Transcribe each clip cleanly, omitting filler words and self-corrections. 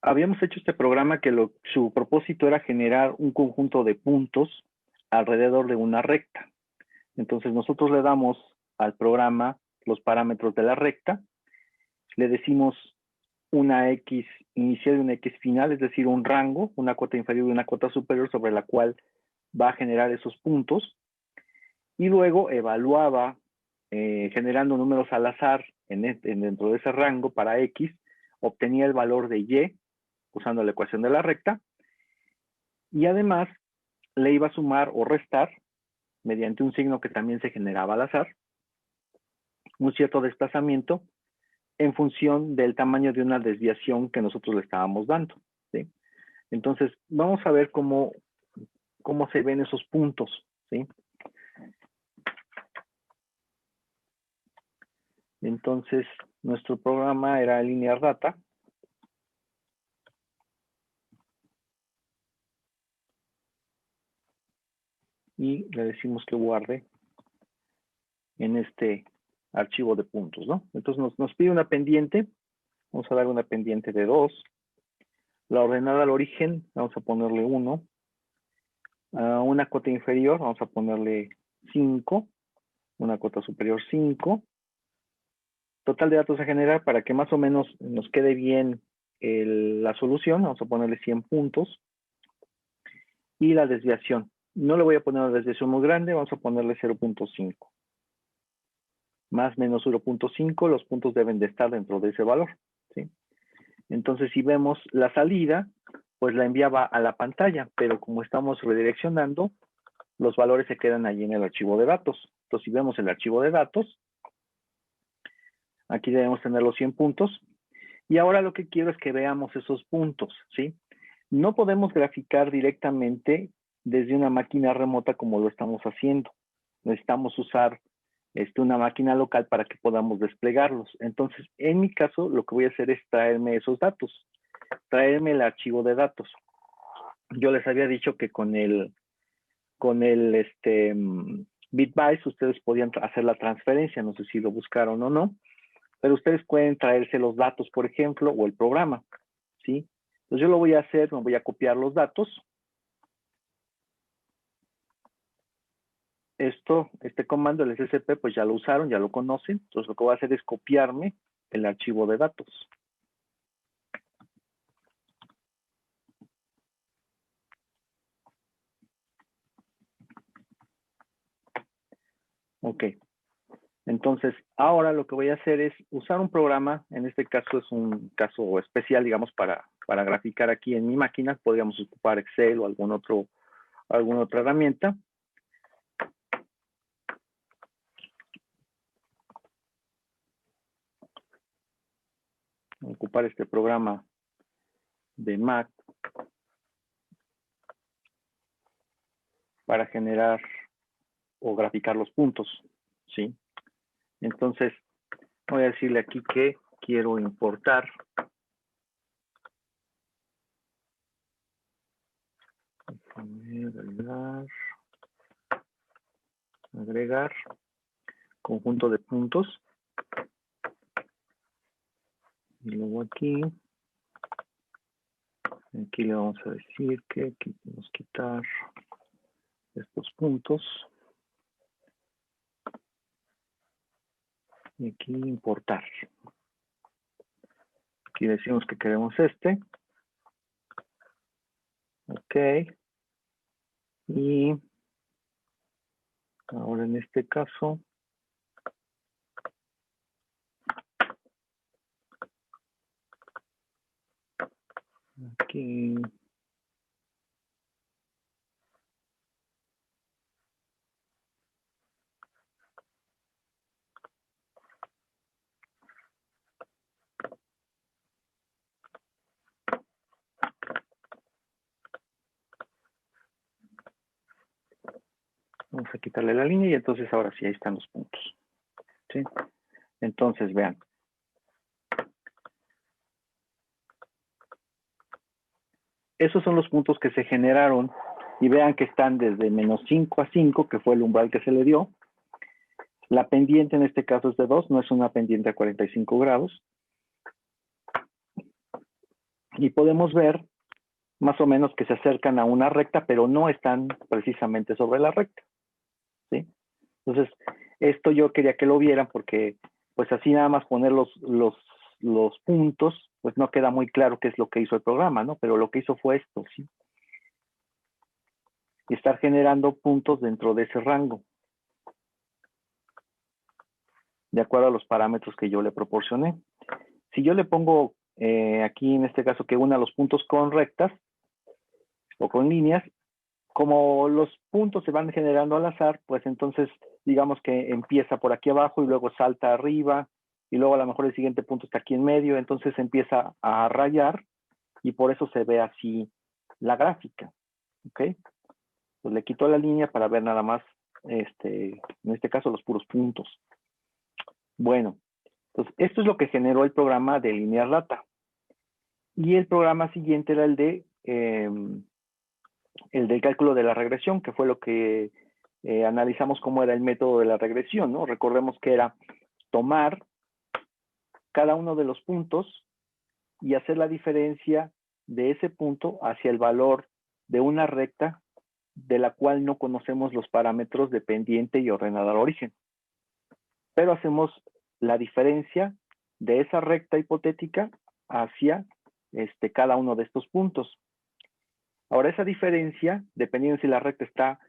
habíamos hecho este programa que su propósito era generar un conjunto de puntos alrededor de una recta. Entonces nosotros le damos al programa los parámetros de la recta, le decimos una X inicial y una X final, es decir, un rango, una cota inferior y una cota superior sobre la cual va a generar esos puntos, y luego evaluaba generando números al azar dentro de ese rango para X, obtenía el valor de Y usando la ecuación de la recta, y además le iba a sumar o restar mediante un signo que también se generaba al azar, un cierto desplazamiento en función del tamaño de una desviación que nosotros le estábamos dando, ¿sí? Entonces, vamos a ver cómo se ven esos puntos, ¿sí? Entonces, nuestro programa era Linear Data. Y le decimos que guarde en este archivo de puntos, ¿no? Entonces nos pide una pendiente. Vamos a dar una pendiente de 2. La ordenada al origen, vamos a ponerle 1. Una cota inferior, vamos a ponerle 5. Una cota superior, 5. Total de datos a generar, para que más o menos nos quede bien la solución, vamos a ponerle 100 puntos. Y la desviación. No le voy a poner una desviación muy grande, vamos a ponerle 0.5. Más menos 0.5, los puntos deben de estar dentro de ese valor, ¿sí? Entonces, si vemos la salida, pues la enviaba a la pantalla, pero como estamos redireccionando, los valores se quedan allí en el archivo de datos. Entonces, si vemos el archivo de datos, aquí debemos tener los 100 puntos. Y ahora lo que quiero es que veamos esos puntos, ¿sí? No podemos graficar directamente desde una máquina remota como lo estamos haciendo. Necesitamos usar una máquina local para que podamos desplegarlos. Entonces, en mi caso, lo que voy a hacer es traerme esos datos, traerme el archivo de datos. Yo les había dicho que con el Bitbuy ustedes podían hacer la transferencia, no sé si lo buscaron o no, pero ustedes pueden traerse los datos, por ejemplo, o el programa, ¿sí? Entonces yo lo voy a hacer, me voy a copiar los datos. Este comando, el SCP, pues ya lo usaron, ya lo conocen. Entonces lo que voy a hacer es copiarme el archivo de datos. Ok. Entonces, ahora lo que voy a hacer es usar un programa. En este caso es un caso especial, digamos, para graficar aquí en mi máquina. Podríamos ocupar Excel o alguna otra herramienta. Ocupar este programa de Mac para generar o graficar los puntos, ¿sí? Entonces, voy a decirle aquí que quiero importar agregar conjunto de puntos. Y luego aquí le vamos a decir que queremos quitar estos puntos. Y aquí importar. Aquí decimos que queremos este. Ok. Y ahora en este caso, aquí vamos a quitarle la línea y entonces ahora sí, ahí están los puntos. ¿Sí? Entonces, vean. Esos son los puntos que se generaron y vean que están desde menos 5 a 5, que fue el umbral que se le dio. La pendiente en este caso es de 2, no es una pendiente a 45 grados. Y podemos ver más o menos que se acercan a una recta, pero no están precisamente sobre la recta, ¿sí? Entonces, esto yo quería que lo vieran porque, pues así nada más poner los puntos, pues no queda muy claro qué es lo que hizo el programa, ¿no? Pero lo que hizo fue esto, ¿sí? Y estar generando puntos dentro de ese rango, de acuerdo a los parámetros que yo le proporcioné. Si yo le pongo aquí, en este caso, que una los puntos con rectas o con líneas, como los puntos se van generando al azar, pues entonces digamos que empieza por aquí abajo y luego salta arriba y luego a lo mejor el siguiente punto está aquí en medio, entonces empieza a rayar y por eso se ve así la gráfica, ¿ok? Pues le quito la línea para ver nada más, en este caso, los puros puntos. Bueno, entonces esto es lo que generó el programa de Linear Data. Y el programa siguiente era el del cálculo de la regresión, que fue lo que analizamos cómo era el método de la regresión, ¿no? Recordemos que era tomar cada uno de los puntos y hacer la diferencia de ese punto hacia el valor de una recta de la cual no conocemos los parámetros de pendiente y ordenador origen. Pero hacemos la diferencia de esa recta hipotética hacia cada uno de estos puntos. Ahora, esa diferencia, dependiendo si la recta está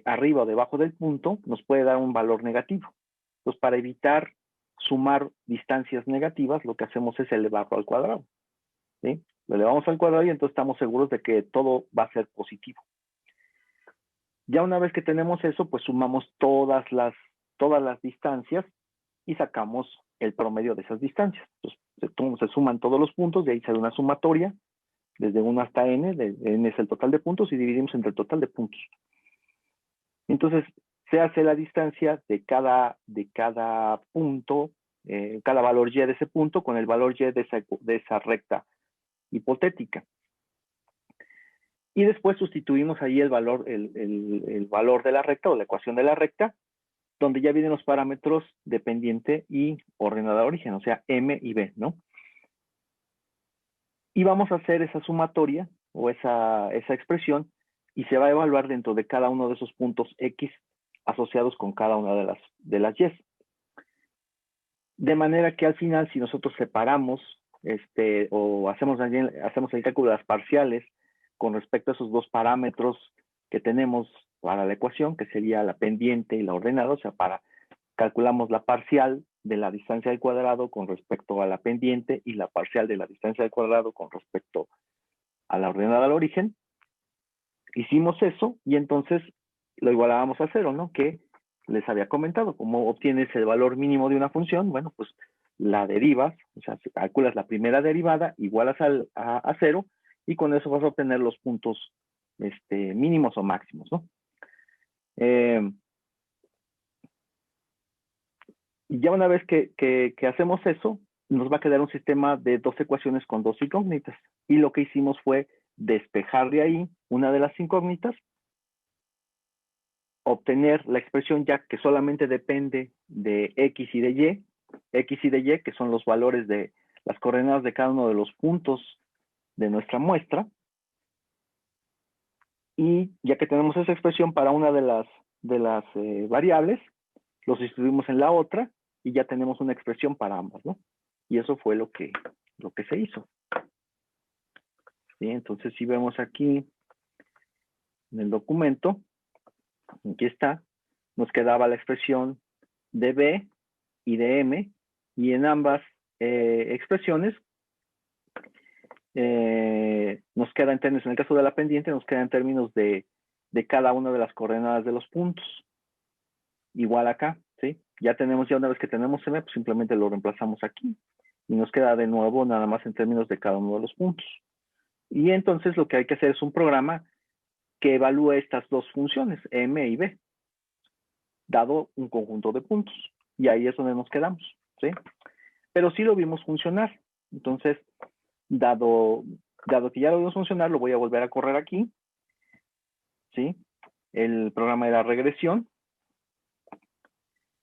arriba o debajo del punto, nos puede dar un valor negativo. Entonces, para evitar sumar distancias negativas, lo que hacemos es elevarlo al cuadrado, ¿sí? Lo elevamos al cuadrado y entonces estamos seguros de que todo va a ser positivo. Ya una vez que tenemos eso, pues sumamos todas las distancias y sacamos el promedio de esas distancias. Entonces, se suman todos los puntos, de ahí sale una sumatoria, desde 1 hasta n, n es el total de puntos y dividimos entre el total de puntos. Entonces, se hace la distancia de cada punto, cada valor y de ese punto con el valor y de esa recta hipotética. Y después sustituimos ahí el valor de la recta o la ecuación de la recta, donde ya vienen los parámetros de pendiente y ordenada de origen, o sea, m y b, ¿no? Y vamos a hacer esa sumatoria o esa expresión y se va a evaluar dentro de cada uno de esos puntos X asociados con cada una de las Y. De manera que al final, si nosotros separamos o hacemos el cálculo de las parciales con respecto a esos dos parámetros que tenemos para la ecuación, que sería la pendiente y la ordenada, o sea, calculamos la parcial de la distancia al cuadrado con respecto a la pendiente y la parcial de la distancia al cuadrado con respecto a la ordenada al origen. Hicimos eso y entonces lo igualábamos a cero, ¿no? Que les había comentado, cómo obtienes el valor mínimo de una función, bueno, pues la derivas, o sea, calculas la primera derivada, igualas a cero y con eso vas a obtener los puntos mínimos o máximos, ¿no? Y ya una vez que hacemos eso, nos va a quedar un sistema de dos ecuaciones con dos incógnitas. Y lo que hicimos fue despejar de ahí una de las incógnitas, obtener la expresión ya que solamente depende de X y de Y, que son los valores de las coordenadas de cada uno de los puntos de nuestra muestra. Y ya que tenemos esa expresión para una de las variables, lo sustituimos en la otra y ya tenemos una expresión para ambas, ¿no? Y eso fue lo que se hizo. ¿Sí? Entonces, si vemos aquí en el documento, aquí está, nos quedaba la expresión de B y de M, y en ambas expresiones nos queda en términos, en el caso de la pendiente, nos queda en términos de cada una de las coordenadas de los puntos. Igual acá, ¿sí? Ya una vez que tenemos M, pues simplemente lo reemplazamos aquí. Y nos queda de nuevo nada más en términos de cada uno de los puntos. Y entonces lo que hay que hacer es un programa que evalúe estas dos funciones, M y B, dado un conjunto de puntos. Y ahí es donde nos quedamos, ¿sí? Pero sí lo vimos funcionar. Entonces, dado que ya lo vimos funcionar, lo voy a volver a correr aquí, ¿sí? El programa era regresión.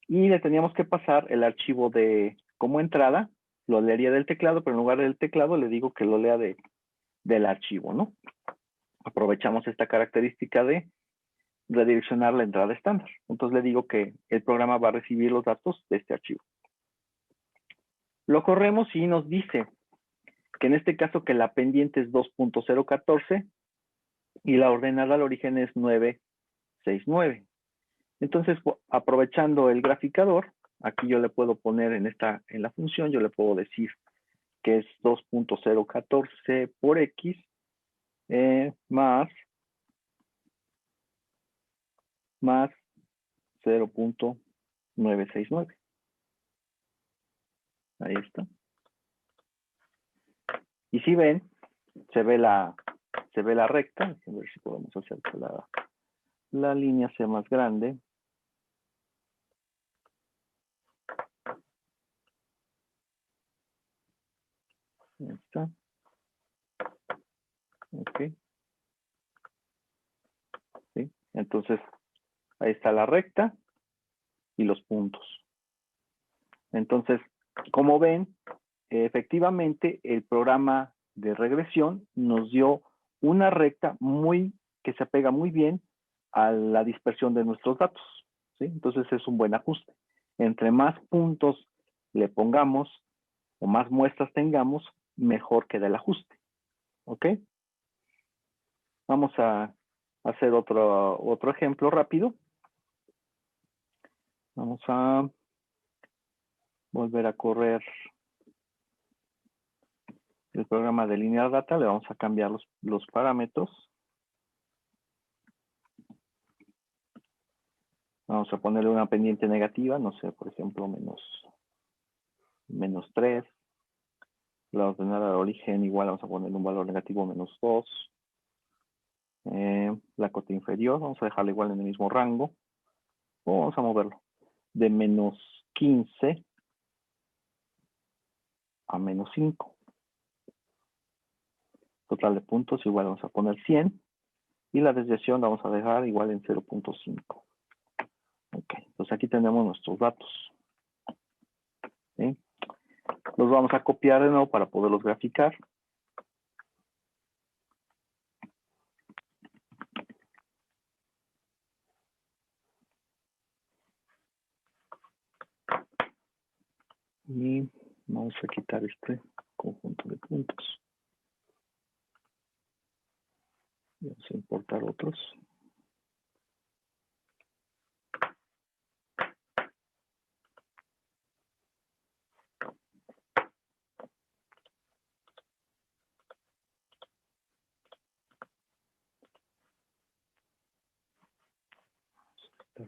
Y le teníamos que pasar el archivo como entrada, lo leería del teclado, pero en lugar del teclado le digo que lo lea de del archivo, ¿no? Aprovechamos esta característica de redireccionar la entrada estándar. Entonces le digo que el programa va a recibir los datos de este archivo. Lo corremos y nos dice que en este caso que la pendiente es 2.014 y la ordenada al origen es 969. Entonces, aprovechando el graficador, aquí yo le puedo poner en la función, yo le puedo decir que es 2.014 por X más 0.969. Ahí está. Y si ven, se ve la recta. A ver si podemos hacer que la línea sea más grande. Ahí está. Ok. ¿Sí? Entonces, ahí está la recta y los puntos. Entonces, como ven, efectivamente, el programa de regresión nos dio una recta que se apega muy bien a la dispersión de nuestros datos, ¿sí? Entonces es un buen ajuste. Entre más puntos le pongamos o más muestras tengamos, mejor queda el ajuste. ¿Ok? Vamos a hacer otro ejemplo rápido. Vamos a volver a correr el programa de Linear Data. Le vamos a cambiar los parámetros. Vamos a ponerle una pendiente negativa, no sé, por ejemplo, menos 3. La ordenada de origen igual vamos a ponerle un valor negativo menos 2. La cota inferior vamos a dejarla igual en el mismo rango. O vamos a moverlo de menos 15 a menos 5. Total de puntos igual vamos a poner 100. Y la desviación la vamos a dejar igual en 0.5. Ok, entonces aquí tenemos nuestros datos. ¿Sí? Los vamos a copiar de nuevo para poderlos graficar. Y vamos a quitar este conjunto de puntos. Vamos a importar otros.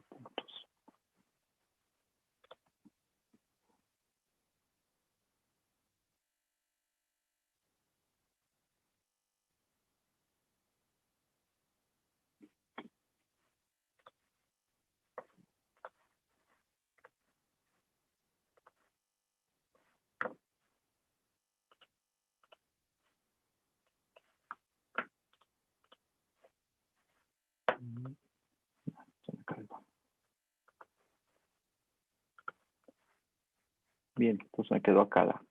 Puntos. Se me cargó. Bien, entonces me quedó acá.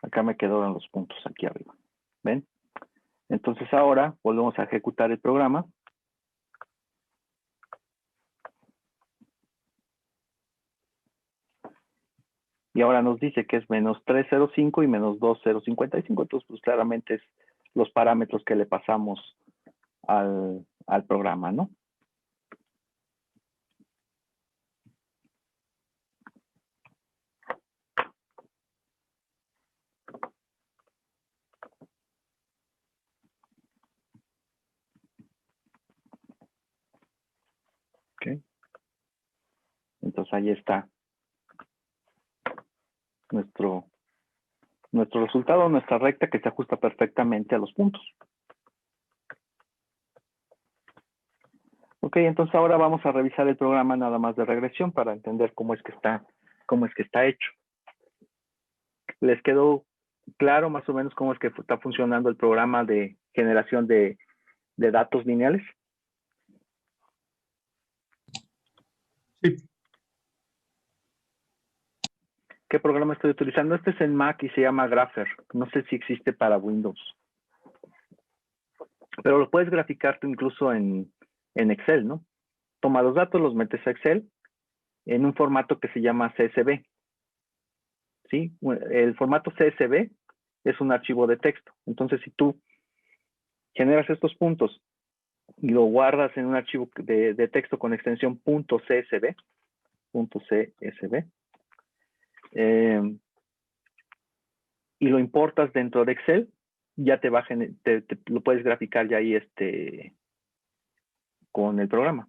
Acá me quedaron los puntos aquí arriba. ¿Ven? Entonces ahora volvemos a ejecutar el programa. Y ahora nos dice que es menos 305 y menos 2055. Entonces, pues claramente es los parámetros que le pasamos al programa, ¿no? Ok. Entonces ahí está nuestro resultado, nuestra recta que se ajusta perfectamente a los puntos. Ok, entonces ahora vamos a revisar el programa nada más de regresión para entender cómo es que está hecho. ¿Les quedó claro más o menos cómo es que está funcionando el programa de generación de datos lineales? Sí. ¿Qué programa estoy utilizando? Este es en Mac y se llama Grapher. No sé si existe para Windows. Pero lo puedes graficar tú incluso en Excel, ¿no? Toma los datos, los metes a Excel en un formato que se llama CSV. ¿Sí? El formato CSV es un archivo de texto. Entonces, si tú generas estos puntos y lo guardas en un archivo de texto con extensión .csv, y lo importas dentro de Excel, ya te va a lo puedes graficar ya ahí con el programa.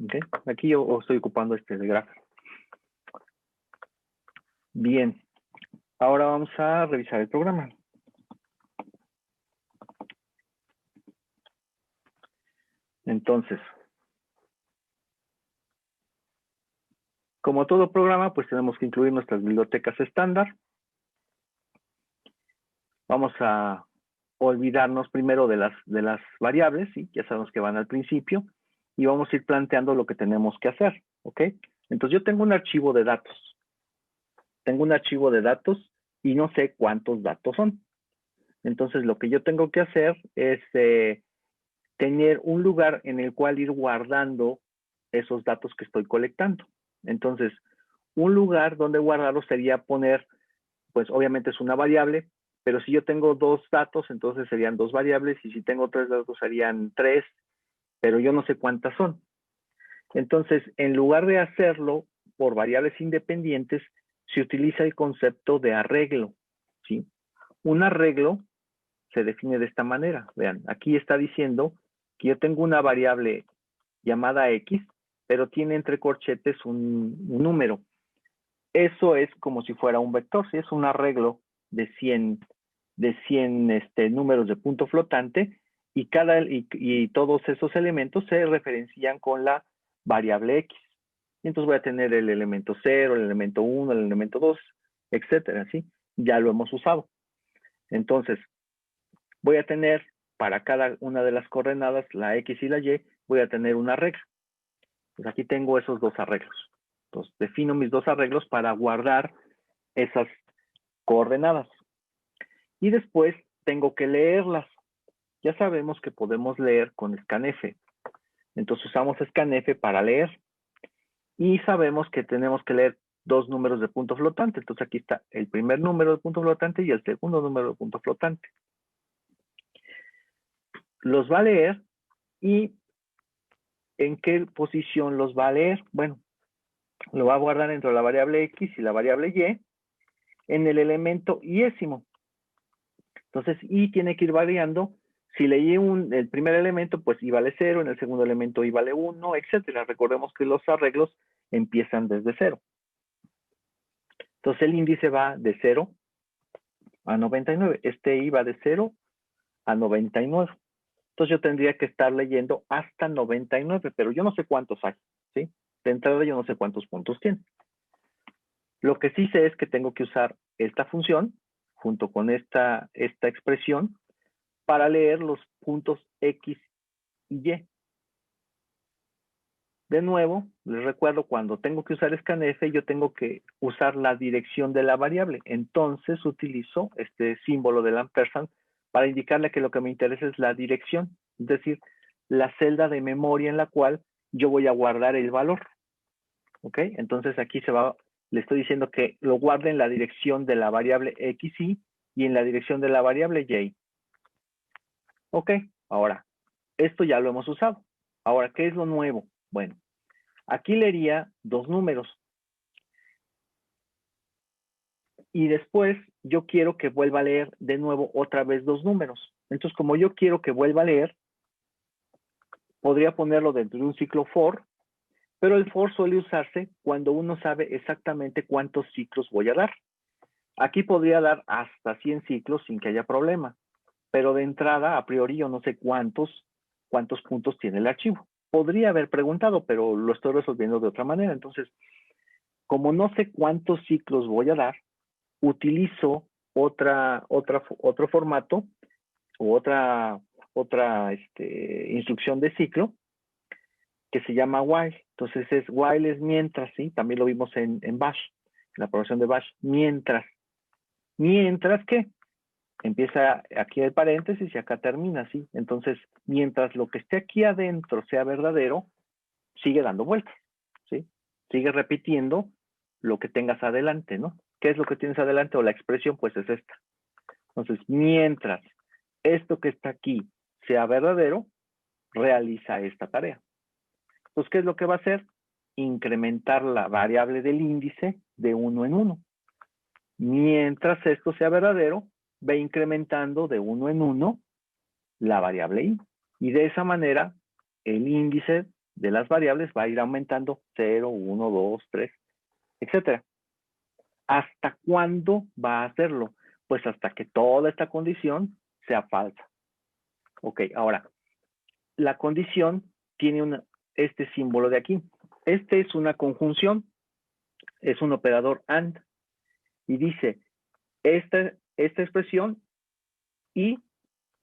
¿Okay? Aquí yo estoy ocupando de gráfico. Bien, ahora vamos a revisar el programa. Entonces, como todo programa, pues tenemos que incluir nuestras bibliotecas estándar. Vamos a olvidarnos primero de las variables, ¿sí? Ya sabemos que van al principio, y vamos a ir planteando lo que tenemos que hacer, ¿ok? Entonces yo tengo un archivo de datos. Tengo un archivo de datos y no sé cuántos datos son. Entonces lo que yo tengo que hacer es tener un lugar en el cual ir guardando esos datos que estoy colectando. Entonces, un lugar donde guardarlos sería poner, pues obviamente es una variable, pero si yo tengo dos datos, entonces serían dos variables, y si tengo tres datos serían tres, pero yo no sé cuántas son. Entonces, en lugar de hacerlo por variables independientes, se utiliza el concepto de arreglo, ¿sí? Un arreglo se define de esta manera. Vean, aquí está diciendo que yo tengo una variable llamada X, pero tiene entre corchetes un número. Eso es como si fuera un vector, ¿sí? Es un arreglo de 100 números de punto flotante, y todos esos elementos se referencian con la variable X. Entonces voy a tener el elemento 0, el elemento 1, el elemento 2, etcétera, ¿sí? Ya lo hemos usado. Entonces, voy a tener para cada una de las coordenadas, la X y la Y, voy a tener una regla. Pues aquí tengo esos dos arreglos. Entonces, defino mis dos arreglos para guardar esas coordenadas. Y después tengo que leerlas. Ya sabemos que podemos leer con scanf. Entonces usamos scanf para leer. Y sabemos que tenemos que leer dos números de punto flotante. Entonces aquí está el primer número de punto flotante y el segundo número de punto flotante. Los va a leer, y ¿en qué posición los va a leer? Bueno, lo va a guardar entre la variable X y la variable Y en el elemento iésimo. Entonces, y tiene que ir variando. Si leí el primer elemento, pues I vale 0, en el segundo elemento I vale 1, etcétera. Recordemos que los arreglos empiezan desde 0. Entonces, el índice va de 0 a 99. Este I va de 0 a 99. Entonces, yo tendría que estar leyendo hasta 99, pero yo no sé cuántos hay, ¿sí? De entrada, yo no sé cuántos puntos tiene. Lo que sí sé es que tengo que usar esta función junto con esta expresión para leer los puntos X y Y. De nuevo, les recuerdo, cuando tengo que usar scanf, yo tengo que usar la dirección de la variable. Entonces utilizo este símbolo del ampersand para indicarle que lo que me interesa es la dirección, es decir, la celda de memoria en la cual yo voy a guardar el valor. ¿Ok? Entonces aquí le estoy diciendo que lo guarde en la dirección de la variable XY y en la dirección de la variable Y. Ok, ahora, esto ya lo hemos usado. Ahora, ¿qué es lo nuevo? Bueno, aquí leería dos números. Y después yo quiero que vuelva a leer de nuevo otra vez dos números. Entonces, como yo quiero que vuelva a leer, podría ponerlo dentro de un ciclo for, pero el for suele usarse cuando uno sabe exactamente cuántos ciclos voy a dar. Aquí podría dar hasta 100 ciclos sin que haya problema, pero de entrada, a priori, yo no sé cuántos puntos tiene el archivo. Podría haber preguntado, pero lo estoy resolviendo de otra manera. Entonces, como no sé cuántos ciclos voy a dar, utilizo otro formato o otra instrucción de ciclo que se llama while. Entonces, while es mientras, ¿sí? También lo vimos en Bash, en la programación de Bash, mientras. ¿Mientras qué? empieza aquí el paréntesis y acá termina, ¿sí? Entonces, mientras lo que esté aquí adentro sea verdadero, sigue dando vueltas, ¿sí? Sigue repitiendo lo que tengas adelante, ¿no? ¿Qué es lo que tienes adelante? O la expresión, pues es esta. Entonces, mientras esto que está aquí sea verdadero, realiza esta tarea. Entonces, ¿qué es lo que va a hacer? Incrementar la variable del índice de 1 en 1. Mientras esto sea verdadero, va incrementando de 1 en 1 la variable i. Y de esa manera, el índice de las variables va a ir aumentando 0, 1, 2, 3, etc. ¿Hasta cuándo va a hacerlo? Pues hasta que toda esta condición sea falsa. Ok, ahora, la condición tiene este símbolo de aquí. Este es una conjunción, es un operador AND. Y dice, esta expresión y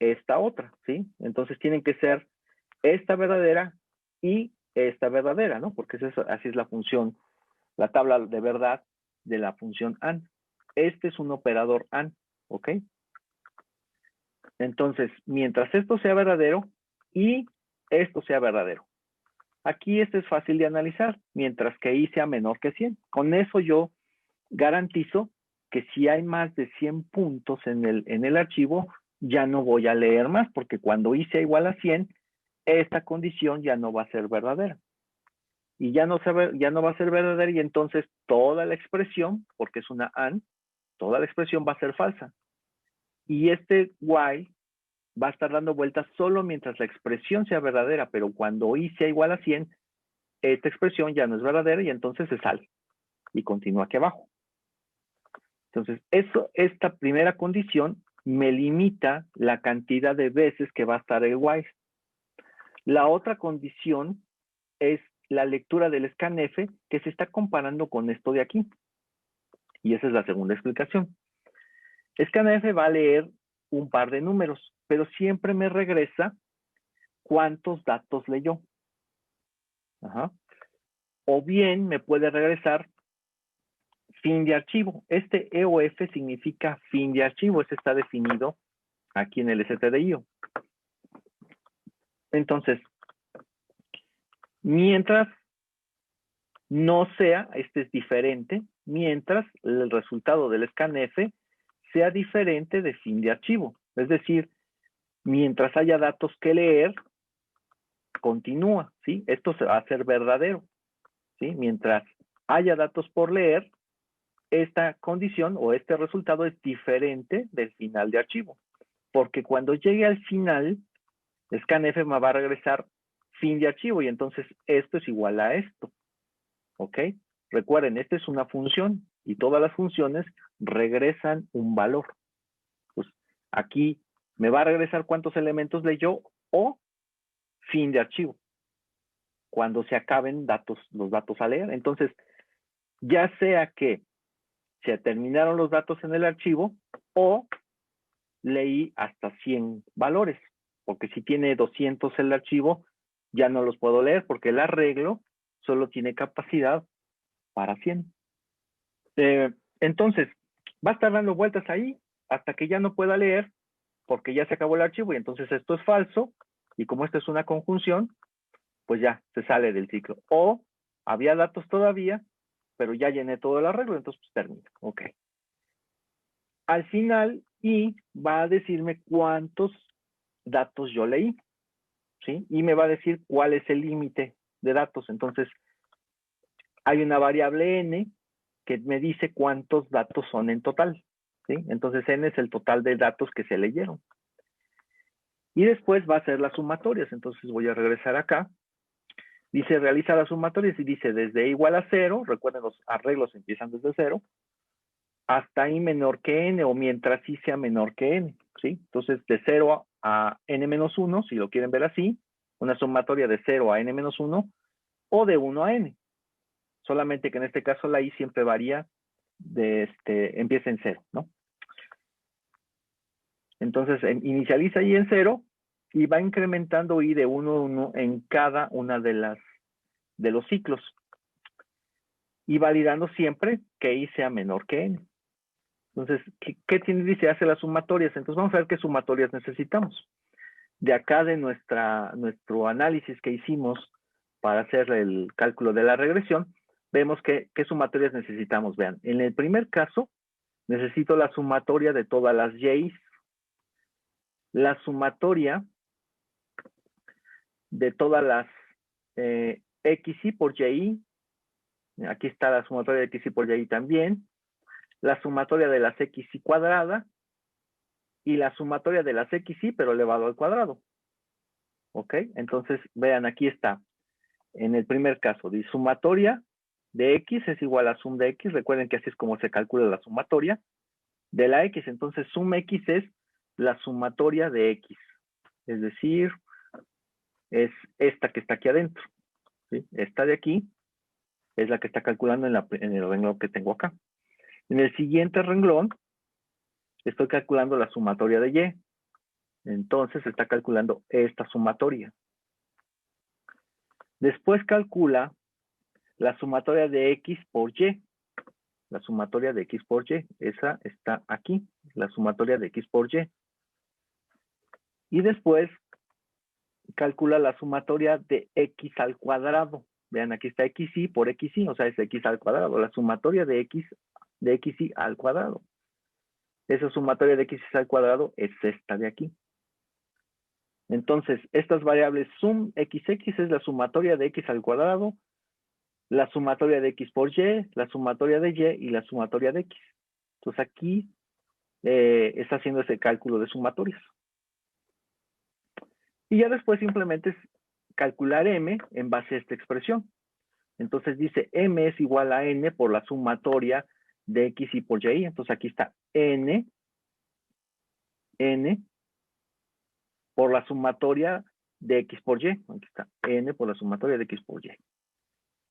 esta otra, ¿sí? Entonces tienen que ser esta verdadera y esta verdadera, ¿no? Porque así es la función, la tabla de verdad de la función AND. Este es un operador AND, ¿ok? Entonces, mientras esto sea verdadero y esto sea verdadero. Aquí este es fácil de analizar, mientras que i sea menor que 100. Con eso yo garantizo que si hay más de 100 puntos en el archivo, ya no voy a leer más, porque cuando i sea igual a 100, esta condición ya no va a ser verdadera. Y ya no va a ser verdadera, y entonces toda la expresión, porque es una AND, toda la expresión va a ser falsa. Y este while va a estar dando vueltas solo mientras la expresión sea verdadera, pero cuando i sea igual a 100, esta expresión ya no es verdadera y entonces se sale y continúa aquí abajo. Entonces, esta primera condición me limita la cantidad de veces que va a estar el while. La otra condición es la lectura del scanf, que se está comparando con esto de aquí. Y esa es la segunda explicación. Scanf va a leer un par de números, pero siempre me regresa cuántos datos leyó. Ajá. O bien me puede regresar fin de archivo. Este EOF significa fin de archivo. Este está definido aquí en el stdio. Entonces, mientras no sea, este es diferente, mientras el resultado del scanf sea diferente de fin de archivo. Es decir, mientras haya datos que leer, continúa, ¿sí? Esto se va a hacer verdadero, ¿sí? Mientras haya datos por leer, esta condición o este resultado es diferente del final de archivo. Porque cuando llegue al final, scanf me va a regresar fin de archivo y entonces esto es igual a esto. ¿Ok? Recuerden, esta es una función y todas las funciones regresan un valor. Pues aquí me va a regresar cuántos elementos leyó o fin de archivo. Cuando se acaben los datos a leer. Entonces, ya sea que se terminaron los datos en el archivo o leí hasta 100 valores. Porque si tiene 200 el archivo, ya no los puedo leer porque el arreglo solo tiene capacidad para 100. Entonces, va a estar dando vueltas ahí hasta que ya no pueda leer porque ya se acabó el archivo y entonces esto es falso y como esto es una conjunción, pues ya se sale del ciclo. O había datos todavía, pero ya llené todo el arreglo, entonces pues termina. Ok. Al final, y va a decirme cuántos datos yo leí, ¿sí? Y me va a decir cuál es el límite de datos. Entonces, hay una variable n que me dice cuántos datos son en total, ¿sí? Entonces, n es el total de datos que se leyeron. Y después va a hacer las sumatorias. Entonces, voy a regresar acá. Dice, realiza las sumatorias y dice, desde igual a 0, recuerden, los arreglos empiezan desde 0, hasta i menor que n o mientras i sea menor que n, ¿sí? Entonces, de 0 a n-1, si lo quieren ver así, una sumatoria de 0 a n-1 o de 1 a n. Solamente que en este caso la i siempre varía, empieza en 0, ¿no? Entonces, inicializa i en 0 y va incrementando i de 1 a 1 en cada una de los ciclos. Y validando siempre que i sea menor que n. Entonces, ¿qué tiene? Dice, hace las sumatorias. Entonces vamos a ver qué sumatorias necesitamos. De acá de nuestro análisis que hicimos para hacer el cálculo de la regresión, vemos qué sumatorias necesitamos. Vean, en el primer caso, necesito la sumatoria de todas las y'is. La sumatoria de todas las xy por y. Aquí está la sumatoria de xy por y también. La sumatoria de las xy cuadrada. Y la sumatoria de las xy, pero elevado al cuadrado. ¿Ok? Entonces, vean, aquí está. En el primer caso, dice sumatoria de x es igual a sum de x. Recuerden que así es como se calcula la sumatoria de la x. Entonces, sum x es la sumatoria de x. Es decir, es esta que está aquí adentro. ¿Sí? Esta de aquí es la que está calculando en el renglón que tengo acá. En el siguiente renglón, estoy calculando la sumatoria de y. Entonces, se está calculando esta sumatoria. Después calcula la sumatoria de x por y. La sumatoria de x por y. Esa está aquí. La sumatoria de x por y. Y después calcula la sumatoria de x al cuadrado. Vean, aquí está xy por xy, o sea, es x al cuadrado. La sumatoria de xy al cuadrado. Esa sumatoria de xy al cuadrado es esta de aquí. Entonces, estas variables sum xx es la sumatoria de x al cuadrado, la sumatoria de x por y, la sumatoria de y y la sumatoria de x. Entonces, aquí está haciendo ese cálculo de sumatorias. Y ya después simplemente es calcular m en base a esta expresión. Entonces dice m es igual a n por la sumatoria de x y por y. Entonces aquí está n por la sumatoria de x por y. Aquí está n por la sumatoria de x por y.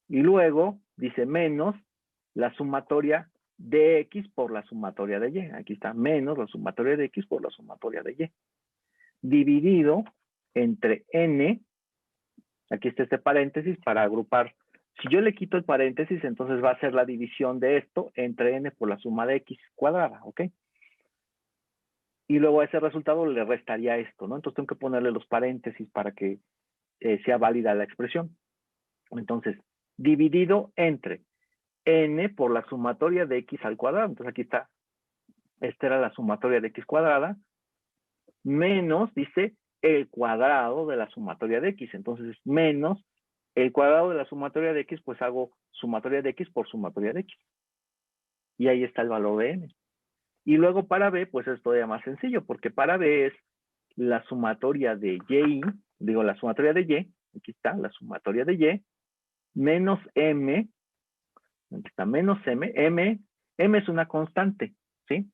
Y luego dice menos la sumatoria de x por la sumatoria de y. Aquí está menos la sumatoria de x por la sumatoria de y. Dividido entre n. Aquí está este paréntesis para agrupar. Si yo le quito el paréntesis, entonces va a ser la división de esto entre n por la suma de x cuadrada, ¿ok? Y luego a ese resultado le restaría esto, ¿no? Entonces tengo que ponerle los paréntesis para que sea válida la expresión. Entonces, dividido entre n por la sumatoria de x al cuadrado. Entonces aquí está, esta era la sumatoria de x cuadrada, menos, dice, el cuadrado de la sumatoria de x. Entonces, menos el cuadrado de la sumatoria de x, pues hago sumatoria de x por sumatoria de x. Y ahí está el valor de n. Y luego para b, pues es todavía más sencillo, porque para b es la sumatoria de y, digo, la sumatoria de y, aquí está, la sumatoria de y, menos m, aquí está, menos m, m es una constante, ¿sí?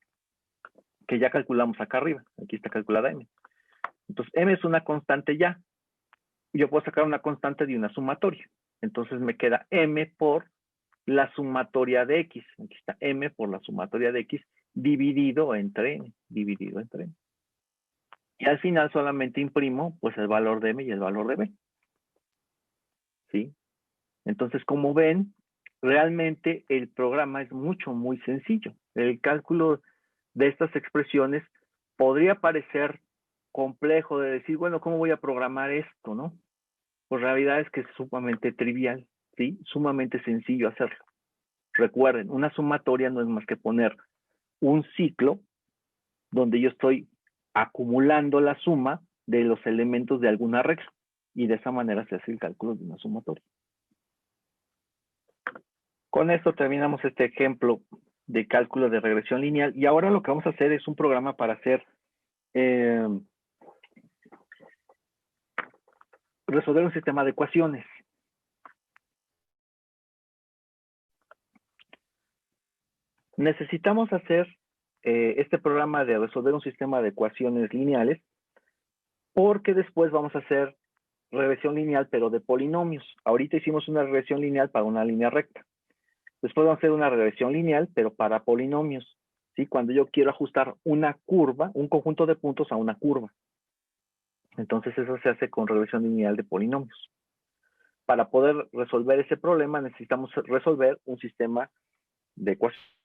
Que ya calculamos acá arriba, aquí está calculada m. Entonces, m es una constante ya. Yo puedo sacar una constante de una sumatoria. Entonces me queda m por la sumatoria de x. Aquí está m por la sumatoria de x dividido entre n. Dividido entre n. Y al final solamente imprimo pues el valor de m y el valor de b. ¿Sí? Entonces, como ven, realmente el programa es muy sencillo. El cálculo de estas expresiones podría parecer complejo de decir, bueno, ¿cómo voy a programar esto, no? Pues la realidad es que es sumamente trivial, ¿sí? Sumamente sencillo hacerlo. Recuerden, una sumatoria no es más que poner un ciclo donde yo estoy acumulando la suma de los elementos de alguna regla. Y de esa manera se hace el cálculo de una sumatoria. Con esto terminamos este ejemplo de cálculo de regresión lineal. Y ahora lo que vamos a hacer es un programa para hacer resolver un sistema de ecuaciones. Necesitamos hacer este programa de resolver un sistema de ecuaciones lineales porque después vamos a hacer regresión lineal, pero de polinomios. Ahorita hicimos una regresión lineal para una línea recta. Después vamos a hacer una regresión lineal, pero para polinomios. ¿Sí? Cuando yo quiero ajustar una curva, un conjunto de puntos a una curva. Entonces eso se hace con regresión lineal de polinomios. Para poder resolver ese problema necesitamos resolver un sistema de ecuaciones.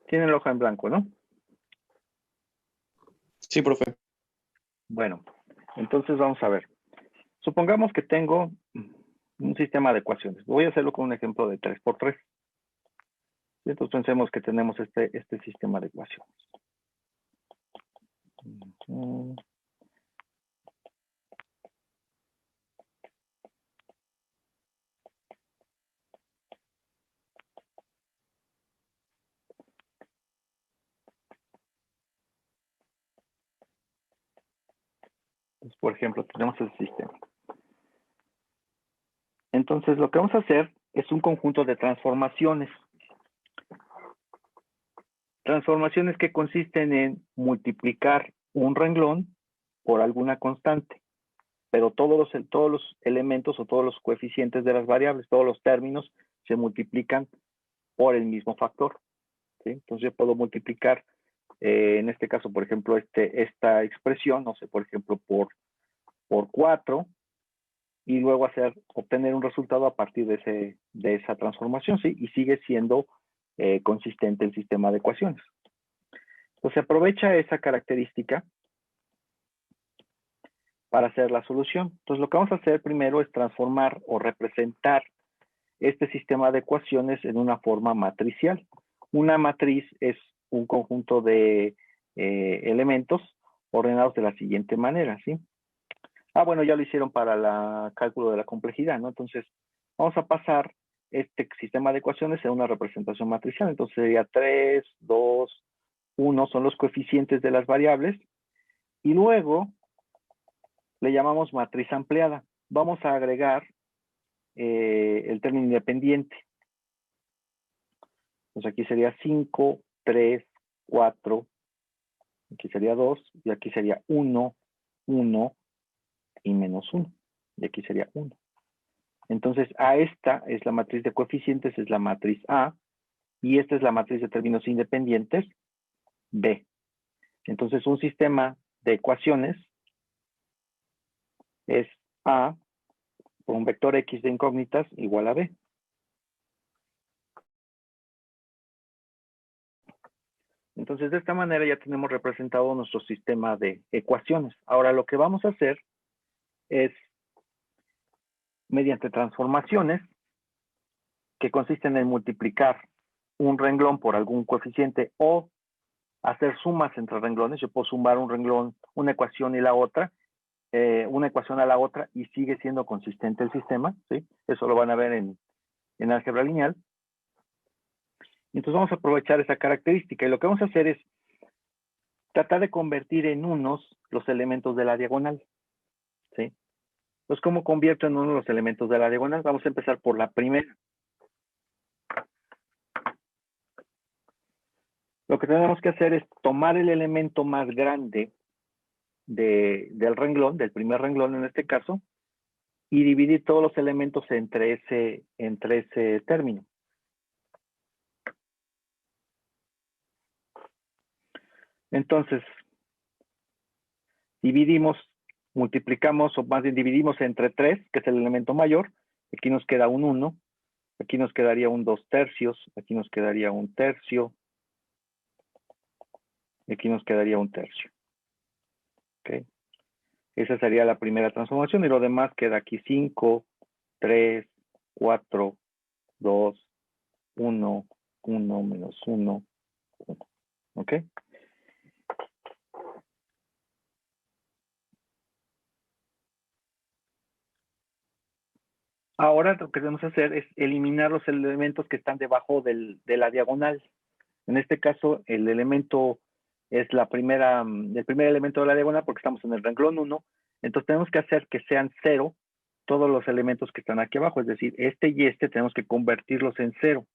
Tienen la hoja en blanco, ¿no? Sí, profe. Bueno, entonces vamos a ver. Supongamos que tengo un sistema de ecuaciones. Voy a hacerlo con un ejemplo de 3×3. Entonces pensemos que tenemos este sistema de ecuaciones. Entonces, por ejemplo, tenemos el sistema. Entonces, lo que vamos a hacer es un conjunto de transformaciones. Transformaciones que consisten en multiplicar un renglón por alguna constante, pero todos los elementos o todos los coeficientes de las variables, todos los términos, se multiplican por el mismo factor, ¿sí? Entonces yo puedo multiplicar, en este caso, por ejemplo, esta expresión, no sé, por ejemplo, por 4, y luego obtener un resultado a partir de esa transformación, ¿sí? Y sigue siendo consistente el sistema de ecuaciones. Entonces se aprovecha esa característica para hacer la solución. Entonces lo que vamos a hacer primero es transformar o representar este sistema de ecuaciones en una forma matricial. Una matriz es un conjunto de elementos ordenados de la siguiente manera, ¿sí? Bueno, ya lo hicieron para el cálculo de la complejidad, ¿no? Entonces, vamos a pasar este sistema de ecuaciones a una representación matricial. Entonces, sería 3, 2, 1, son los coeficientes de las variables. Y luego, le llamamos matriz ampliada. Vamos a agregar el término independiente. Entonces, aquí sería 5, 3, 4, aquí sería 2, y aquí sería 1, 1, y menos 1. Y aquí sería 1. Entonces, esta es la matriz de coeficientes, es la matriz A, y esta es la matriz de términos independientes, B. Entonces, un sistema de ecuaciones es A por un vector X de incógnitas igual a B. Entonces, de esta manera ya tenemos representado nuestro sistema de ecuaciones. Ahora, lo que vamos a hacer es, mediante transformaciones, que consisten en multiplicar un renglón por algún coeficiente o hacer sumas entre renglones. Yo puedo sumar un renglón, una ecuación y la otra, una ecuación a la otra, y sigue siendo consistente el sistema, ¿sí? Eso lo van a ver en álgebra lineal. Entonces vamos a aprovechar esa característica, y lo que vamos a hacer es tratar de convertir en unos los elementos de la diagonal, ¿sí? Entonces, ¿cómo convierto en uno los elementos de la diagonal? Vamos a empezar por la primera. Lo que tenemos que hacer es tomar el elemento más grande del renglón, del primer renglón en este caso, y dividir todos los elementos entre ese término. Entonces, multiplicamos, o más bien dividimos entre 3, que es el elemento mayor. Aquí nos queda un 1, aquí nos quedaría un 2/3, aquí nos quedaría un tercio, y aquí nos quedaría un tercio. ¿Ok? Esa sería la primera transformación, y lo demás queda aquí 5, 3, 4, 2, 1, 1, menos 1, 1. ¿Ok? Ahora lo que debemos hacer es eliminar los elementos que están debajo de la diagonal. En este caso, el elemento es el primer elemento de la diagonal, porque estamos en el renglón 1. Entonces tenemos que hacer que sean 0 todos los elementos que están aquí abajo. Es decir, este y este tenemos que convertirlos en 0.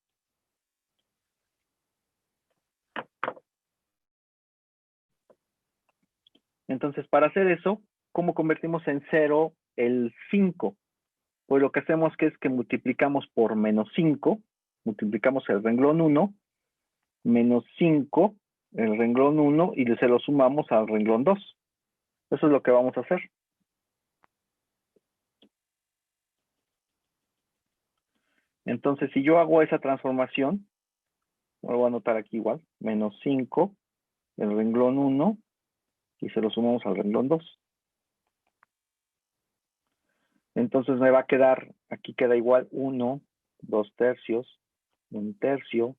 Entonces, para hacer eso, ¿cómo convertimos en 0 el 5? Pues lo que hacemos es que multiplicamos por menos 5, multiplicamos el renglón 1, menos 5, el renglón 1, y se lo sumamos al renglón 2. Eso es lo que vamos a hacer. Entonces, si yo hago esa transformación, lo voy a anotar aquí igual, menos 5, el renglón 1, y se lo sumamos al renglón 2. Entonces me va a quedar, aquí queda igual 1, 2 tercios, 1 tercio,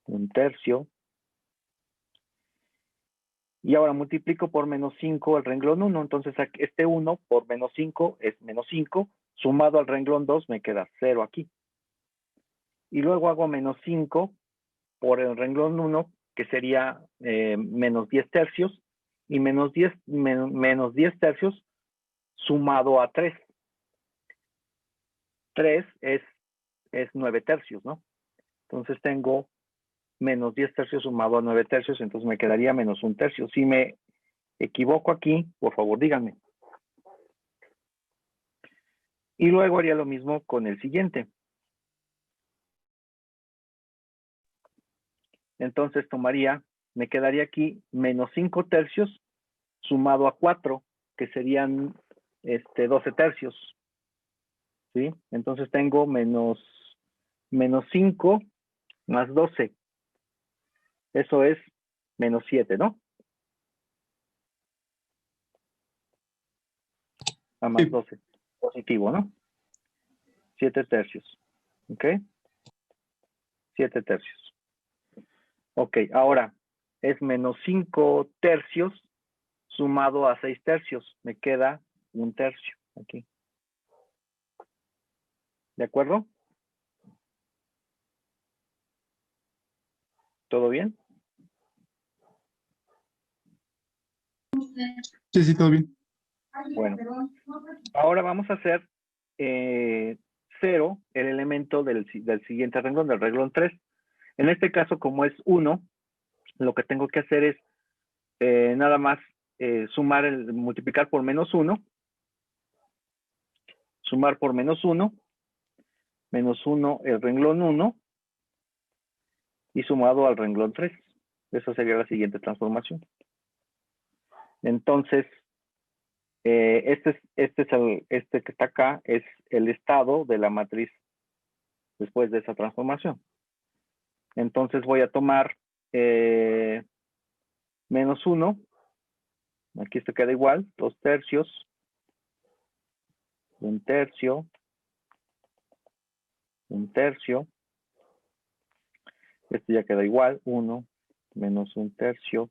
1 tercio. Y ahora multiplico por menos 5 el renglón 1. Entonces este 1 por menos 5 es menos 5. Sumado al renglón 2 me queda 0 aquí. Y luego hago menos 5 por el renglón 1, que sería menos 10 tercios. Y menos 10 tercios sumado a 3. 3 es 9 tercios, ¿no? Entonces tengo menos 10 tercios sumado a 9 tercios, entonces me quedaría menos 1 tercio. Si me equivoco aquí, por favor díganme. Y luego haría lo mismo con el siguiente. Entonces me quedaría aquí menos 5 tercios sumado a 4, que serían 12 tercios. ¿Sí? Entonces tengo menos 5 más 12. Eso es menos 7, ¿no? A más Sí. 12. Positivo, ¿no? 7 tercios. ¿Ok? 7 tercios. Ok, ahora es menos 5 tercios sumado a 6 tercios. Me queda 1 tercio aquí. ¿De acuerdo? ¿Todo bien? Sí, sí, todo bien. Bueno, ahora vamos a hacer 0, el elemento del siguiente renglón, del renglón 3. En este caso, como es 1, lo que tengo que hacer es nada más multiplicar por menos 1, sumar por menos 1 el renglón 1 y sumado al renglón 3. Esa sería la siguiente transformación. Entonces, este que está acá es el estado de la matriz después de esa transformación. Entonces voy a tomar menos 1, aquí esto queda igual, 2 tercios, 1 tercio, 1 tercio, esto ya queda igual, 1 menos 1 tercio,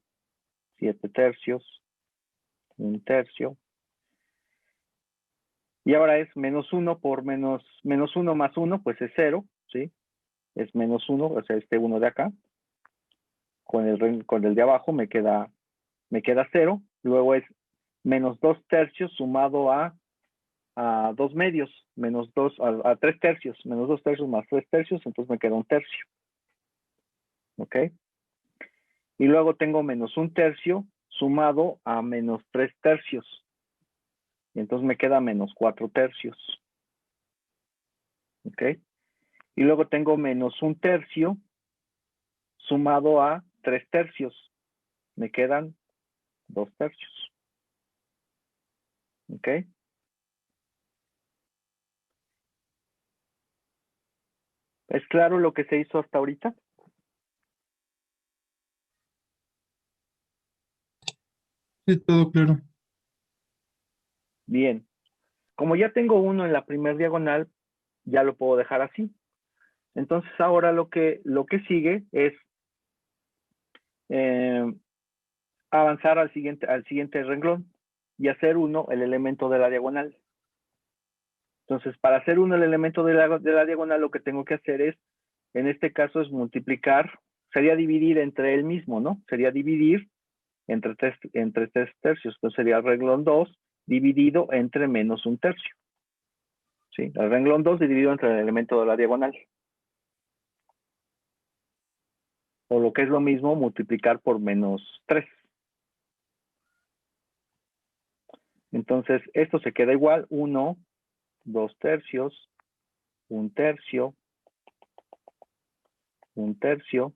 7 tercios, 1 tercio. Y ahora es menos 1 por menos 1 más 1, pues es 0, ¿sí? Es menos 1, o sea, este 1 de acá. Con el de abajo me queda 0. Luego es menos 2 tercios sumado a 2 medios, menos 2 a 3 tercios, menos 2 tercios más 3 tercios, entonces me queda 1 tercio. ¿Ok? Y luego tengo menos 1 tercio sumado a menos 3 tercios. Y entonces me queda menos 4 tercios. ¿Ok? Y luego tengo menos 1 tercio sumado a 3 tercios. Me quedan 2 tercios. ¿Ok? ¿Es claro lo que se hizo hasta ahorita? Sí, todo claro. Bien. Como ya tengo 1 en la primera diagonal, ya lo puedo dejar así. Entonces ahora lo que sigue es avanzar al siguiente renglón y hacer 1 el elemento de la diagonal. Entonces, para hacer 1 el elemento de la diagonal, lo que tengo que hacer es, en este caso, es multiplicar, sería dividir entre él mismo, ¿no? Sería dividir entre 3 tercios. Entonces sería el renglón 2 dividido entre menos 1 tercio. ¿Sí? El renglón 2 dividido entre el elemento de la diagonal. O lo que es lo mismo, multiplicar por menos 3. Entonces, esto se queda igual, 1, 2 tercios, 1 tercio, 1 tercio.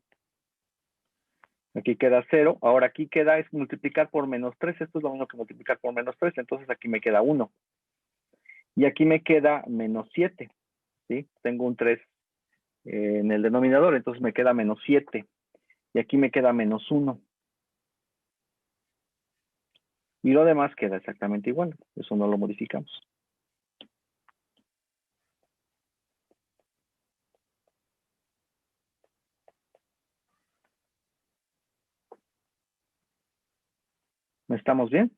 Aquí queda 0. Ahora aquí queda es multiplicar por menos 3. Esto es lo mismo que multiplicar por menos 3. Entonces aquí me queda 1. Y aquí me queda menos 7. ¿Sí? Tengo un 3 en el denominador, entonces me queda menos 7. Y aquí me queda menos 1. Y lo demás queda exactamente igual. Eso no lo modificamos. ¿Estamos bien?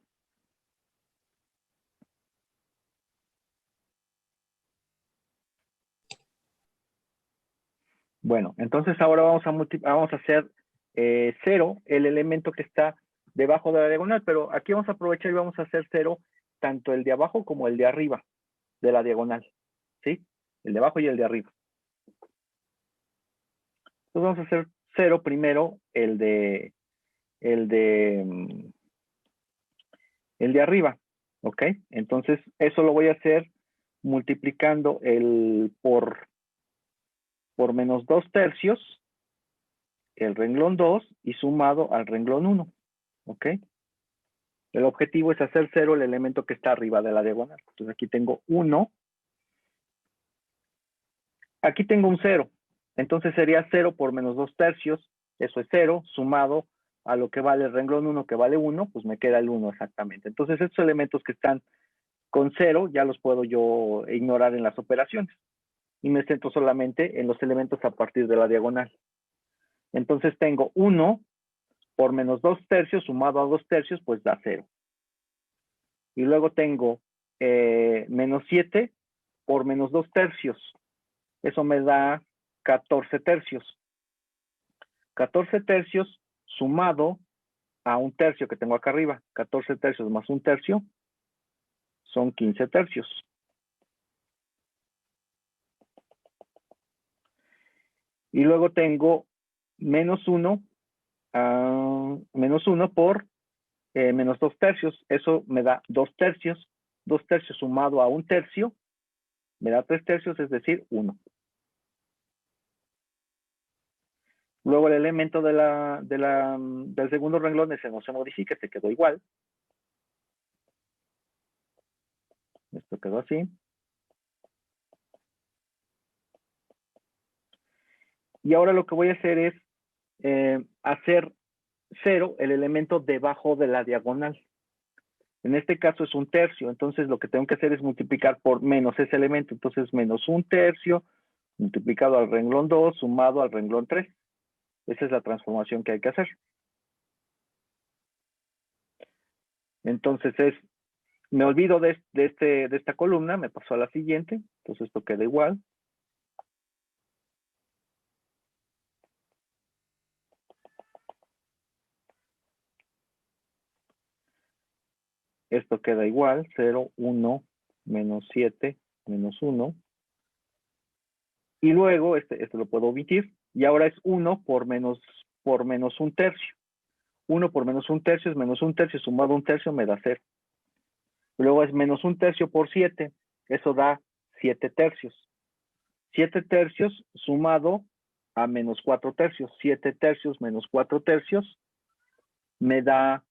Bueno, entonces ahora vamos a hacer 0 el elemento que está debajo de la diagonal, pero aquí vamos a aprovechar y vamos a hacer 0 tanto el de abajo como el de arriba de la diagonal, ¿sí? El de abajo y el de arriba. Entonces vamos a hacer 0 primero el de arriba, ¿ok? Entonces eso lo voy a hacer multiplicando el por menos 2/3, el renglón 2 y sumado al renglón 1, ¿ok? El objetivo es hacer 0 el elemento que está arriba de la diagonal. Entonces aquí tengo 1. Aquí tengo un 0. Entonces sería 0 por menos 2/3. Eso es 0, sumado a lo que vale el renglón 1, que vale 1, pues me queda el 1 exactamente. Entonces estos elementos que están con 0 ya los puedo yo ignorar en las operaciones. Y me centro solamente en los elementos a partir de la diagonal. Entonces tengo 1 por menos 2/3 sumado a 2/3, pues da 0. Y luego tengo menos 7 por menos 2/3. Eso me da 14/3. 14/3 sumado a 1/3 que tengo acá arriba. 14/3 más 1/3 son 15/3. Y luego tengo menos 1 por menos 2/3. Eso me da 2/3. 2/3 sumado a 1/3 me da 3/3, es decir, 1. Luego el elemento del segundo renglón ese no se modifica, se quedó igual. Esto quedó así. Y ahora lo que voy a hacer es hacer 0 el elemento debajo de la diagonal. En este caso es 1/3, entonces lo que tengo que hacer es multiplicar por menos ese elemento. Entonces menos 1/3 multiplicado al renglón 2 sumado al renglón 3. Esa es la transformación que hay que hacer. Entonces me olvido de esta columna, me paso a la siguiente. Entonces esto queda igual. Esto queda igual, 0, 1, menos 7, menos 1. Y luego, este lo puedo omitir. Y ahora es 1 por menos 1/3. 1 por menos 1/3 es menos 1/3 sumado a 1/3 me da 0. Luego es menos 1/3 por 7. Eso da 7/3. 7/3 sumado a menos 4/3. 7/3 menos 4/3 me da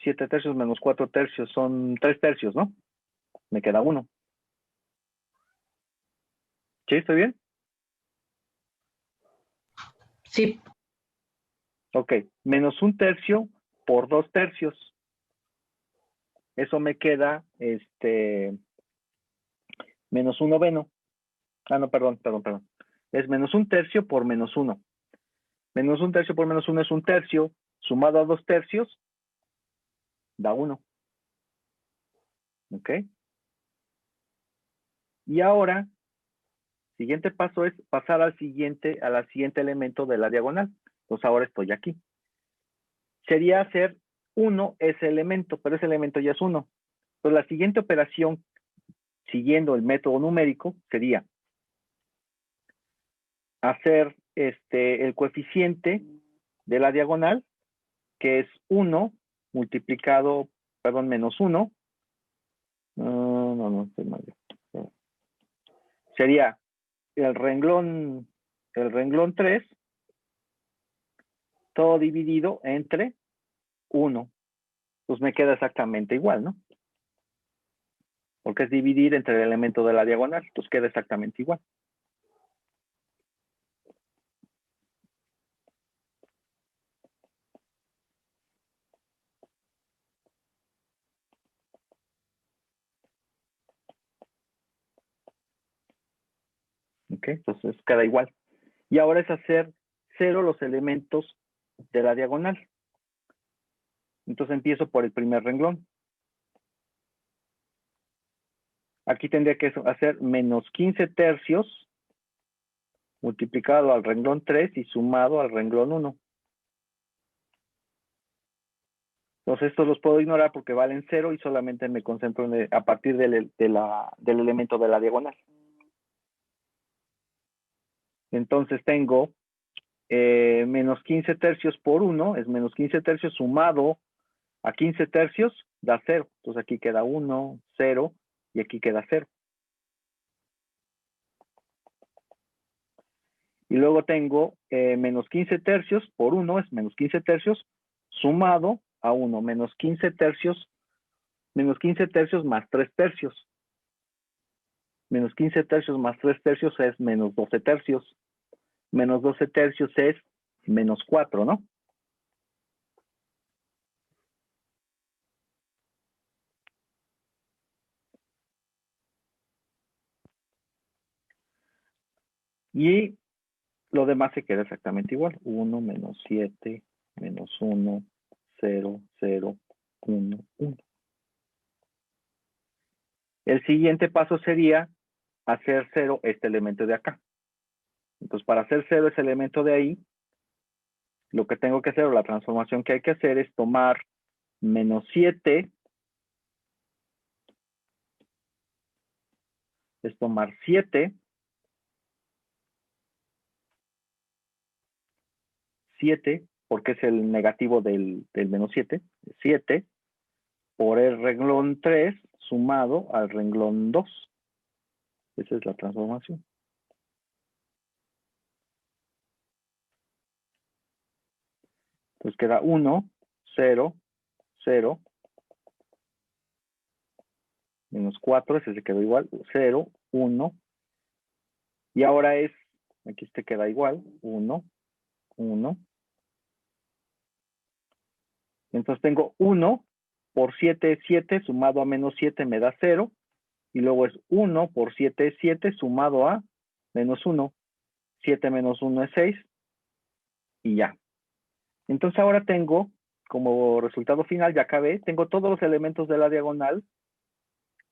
7/3 menos 4/3 son 3/3, ¿no? Me queda 1. ¿Sí? ¿Estoy bien? Sí. Ok. Menos 1/3 por 2/3. Eso me queda menos 1/9. No, perdón. Es menos 1/3 por menos 1. Menos 1/3 por menos 1 es 1/3. Sumado a 2/3 da 1. ¿Ok? Y ahora, siguiente paso es pasar al siguiente elemento de la diagonal. Entonces ahora estoy aquí. Sería hacer 1 ese elemento, pero ese elemento ya es 1. Entonces la siguiente operación, siguiendo el método numérico, sería hacer el coeficiente de la diagonal, que es 1 multiplicado, perdón, menos 1. No, estoy mal. Sería el renglón 3, todo dividido entre 1. Pues me queda exactamente igual, ¿no? porque es dividir entre el elemento de la diagonal, entonces queda exactamente igual. ¿Ok? Entonces queda igual. Y ahora es hacer 0 los elementos de la diagonal. Entonces empiezo por el primer renglón. Aquí tendría que hacer menos 15 tercios multiplicado al renglón 3 y sumado al renglón 1. Entonces estos los puedo ignorar porque valen 0 y solamente me concentro a partir del elemento de la diagonal. Entonces tengo menos 15 tercios por 1, es menos 15 tercios sumado a 15 tercios, da 0. Entonces aquí queda 1, 0 y aquí queda 0. Y luego tengo menos 15 tercios por 1 es menos 15 tercios sumado a 1, menos 15 tercios más 3 tercios. Menos 15 tercios más 3 tercios es menos 12 tercios. Menos 12 tercios es menos 4, ¿no? Y lo demás se queda exactamente igual. 1 menos 7 menos 1, 0, 0, 1, 1. El siguiente paso sería hacer 0 este elemento de acá. Entonces, para hacer 0 ese elemento de ahí, lo que tengo que hacer, o la transformación que hay que hacer es tomar menos 7, es tomar 7, 7, porque es el negativo del menos 7, 7, por el renglón 3 sumado al renglón 2. Esa es la transformación. Entonces queda 1, 0, 0, menos 4, ese se quedó igual, 0, 1. Y ahora aquí este queda igual, 1, 1. Entonces tengo 1 por 7 es 7, sumado a menos 7 me da 0. Y luego es 1 por 7 es 7, sumado a menos 1. 7 menos 1 es 6. Y ya. Entonces ahora tengo, como resultado final, ya acabé, tengo todos los elementos de la diagonal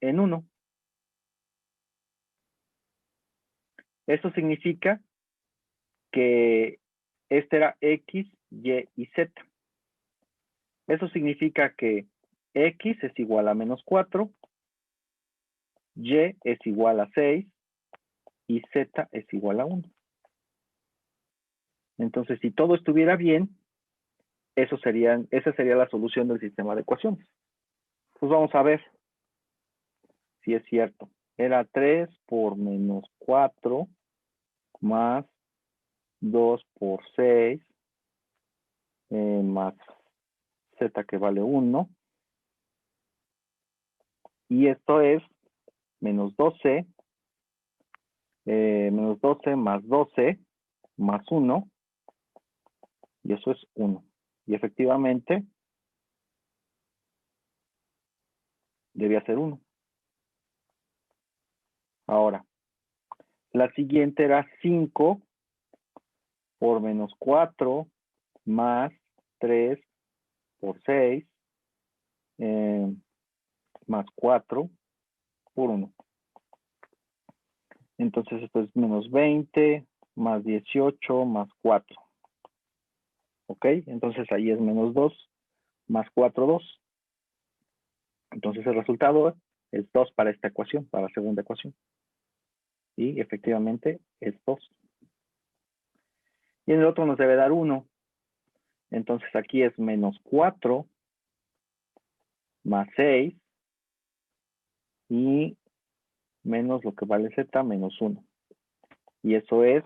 en 1. Eso significa que este era X, Y y Z. Eso significa que X es igual a menos 4, Y es igual a 6 y Z es igual a 1. Entonces, si todo estuviera bien, esa sería la solución del sistema de ecuaciones. Pues vamos a ver si es cierto. Era 3 por menos 4 más 2 por 6 más Z que vale 1. Y esto es menos 12 más 12 más 1. Y eso es 1. Y efectivamente debía ser 1. Ahora, la siguiente era 5 por menos 4 más 3 por 6 más 4 por 1. Entonces esto es menos 20 más 18 más 4. ¿Ok? Entonces ahí es menos 2 más 4, 2. Entonces el resultado es 2 para esta ecuación, para la segunda ecuación. Y efectivamente es 2. Y en el otro nos debe dar 1. Entonces aquí es menos 4 más 6 y menos lo que vale Z menos 1. Y eso es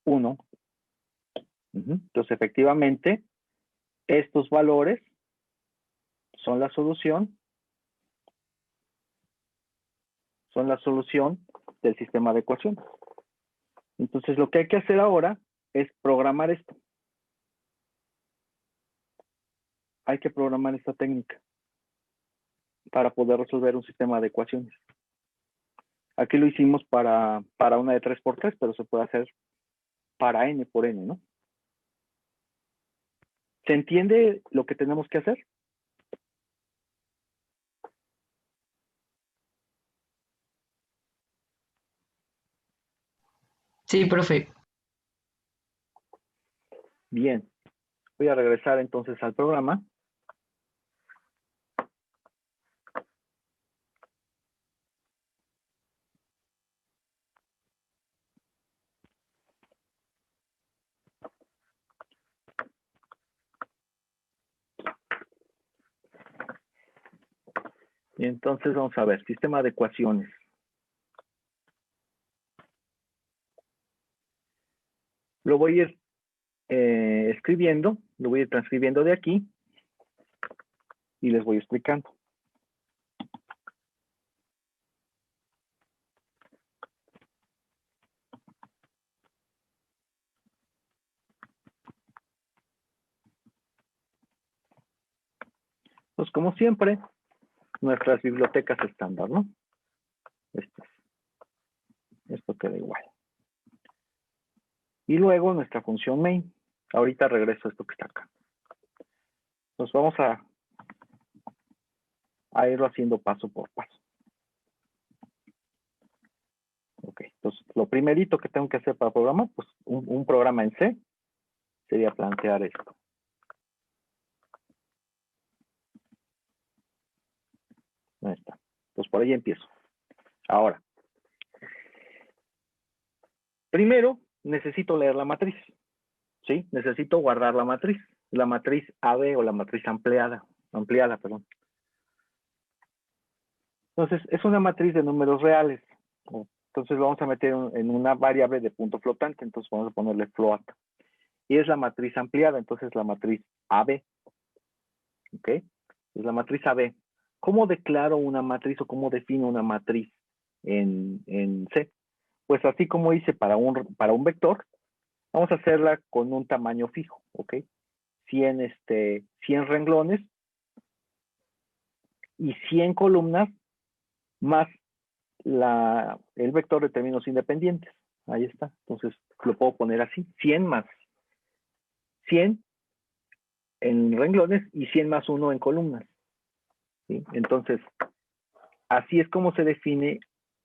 1. Entonces efectivamente estos valores son la solución son la solución del sistema de ecuaciones. Entonces, lo que hay que hacer ahora es programar esto. Hay que programar esta técnica para poder resolver un sistema de ecuaciones. Aquí lo hicimos para una de 3×3, pero se puede hacer para n por n, ¿no? ¿Se entiende lo que tenemos que hacer? Sí, profe. Bien. Voy a regresar entonces al programa. Y entonces vamos a ver, sistema de ecuaciones. Lo voy a ir escribiendo, lo voy a ir transcribiendo de aquí y les voy explicando. Pues como siempre, nuestras bibliotecas estándar, ¿no? Esto queda igual. Y luego nuestra función main. Ahorita regreso a esto que está acá. Nos vamos a irlo haciendo paso por paso. Ok, entonces lo primerito que tengo que hacer para programar, pues un programa en C, sería plantear esto. Ahí está. Pues por ahí empiezo. Ahora, primero necesito leer la matriz. ¿Sí? Necesito guardar la matriz AB o la matriz ampliada, perdón. Entonces, es una matriz de números reales. Entonces, vamos a meter en una variable de punto flotante. Entonces, vamos a ponerle float. Y es la matriz ampliada, entonces la matriz AB. ¿Ok? Es la matriz AB. ¿Cómo declaro una matriz o cómo defino una matriz en C? Pues así como hice para un vector, vamos a hacerla con un tamaño fijo. ¿Ok? 100 renglones y 100 columnas más el vector de términos independientes. Ahí está. Entonces, lo puedo poner así. 100 más 100 en renglones y 100 más 1 en columnas. ¿Sí? Entonces, así es como se define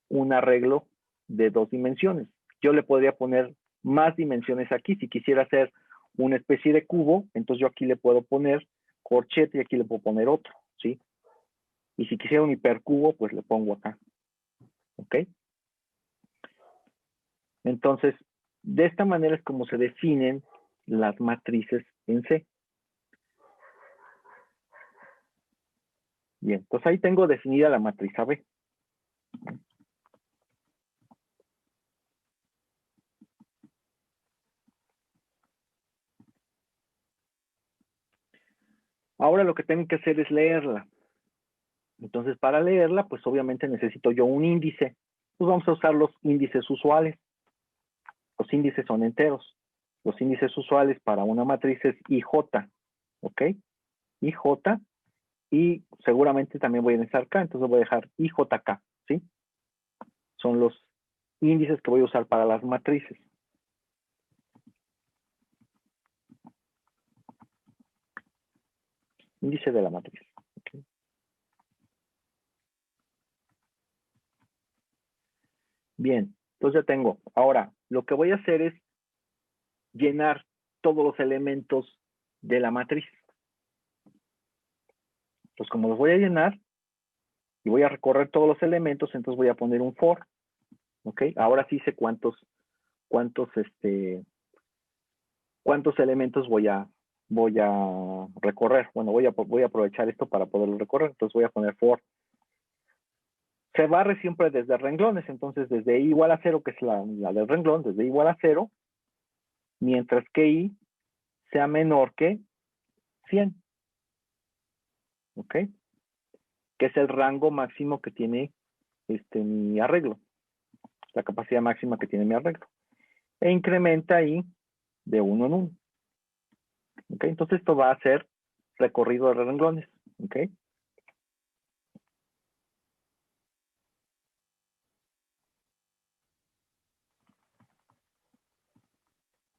un arreglo de 2 dimensiones. Yo le podría poner más dimensiones aquí. Si quisiera hacer una especie de cubo, entonces yo aquí le puedo poner corchete y aquí le puedo poner otro, ¿sí? Y si quisiera un hipercubo, pues le pongo acá. ¿Ok? Entonces, de esta manera es como se definen las matrices en C. Bien, entonces ahí tengo definida la matriz AB. Ahora lo que tengo que hacer es leerla. Entonces, para leerla, pues obviamente necesito yo un índice. Pues vamos a usar los índices usuales. Los índices son enteros. Los índices usuales para una matriz es IJ. ¿Ok? IJ. Y seguramente también voy a necesitar K, entonces voy a dejar IJK. ¿Sí? Son los índices que voy a usar para las matrices. Índice de la matriz. ¿Okay? Bien, entonces ya tengo. Ahora, lo que voy a hacer es llenar todos los elementos de la matriz. Entonces, como los voy a llenar y voy a recorrer todos los elementos, entonces voy a poner un for. ¿Ok? Ahora sí sé cuántos elementos voy a recorrer. Bueno, voy a aprovechar esto para poderlo recorrer. Entonces voy a poner for. Se barre siempre desde renglones. Entonces, desde i igual a 0, que es la del renglón, desde i igual a 0, mientras que i sea menor que 100. ¿Ok? Que es el rango máximo que tiene mi arreglo, la capacidad máxima que tiene mi arreglo. E incrementa ahí de 1 en 1. ¿Ok? Entonces esto va a ser recorrido de renglones. ¿Ok?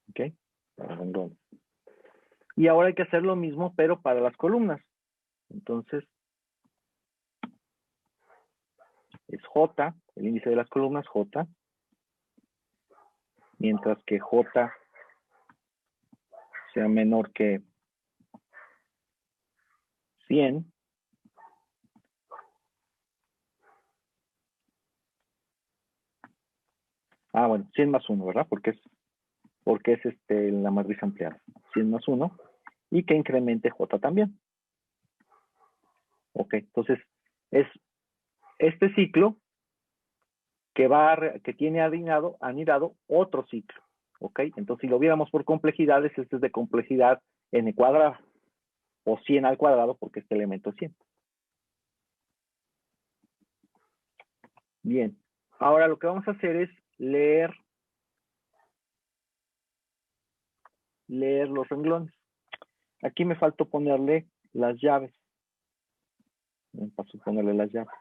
¿Ok? Para renglones. Y ahora hay que hacer lo mismo, pero para las columnas. Entonces, es J, el índice de las columnas, J, mientras que J sea menor que 100, bueno, 100 más 1, ¿verdad? Porque es la matriz ampliada. 100 más 1, y que incremente J también. Ok, entonces, es este ciclo que tiene anidado otro ciclo. ¿Ok? Entonces, si lo viéramos por complejidades, este es de complejidad n cuadrada, o 100 al cuadrado, porque este elemento es 100. Bien, ahora lo que vamos a hacer es leer los renglones. Aquí me faltó ponerle las llaves. Me pasó ponerle las llaves.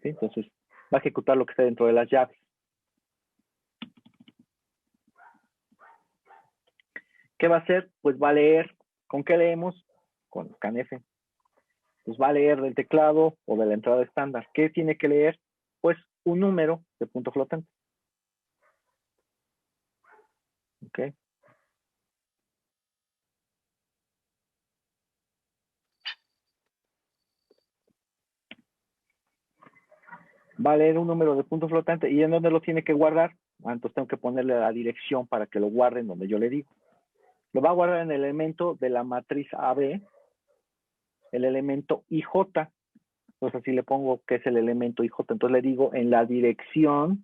¿Sí? Entonces, va a ejecutar lo que está dentro de las llaves. ¿Qué va a hacer? Pues va a leer. ¿Con qué leemos? Con scanf. Pues va a leer del teclado o de la entrada estándar. ¿Qué tiene que leer? Pues un número de punto flotante. ¿Ok? Va a leer un número de punto flotante. ¿Y en dónde lo tiene que guardar? Entonces tengo que ponerle la dirección para que lo guarde en donde yo le digo. Lo va a guardar en el elemento de la matriz AB, el elemento IJ. Entonces así le pongo que es el elemento IJ. Entonces le digo, en la dirección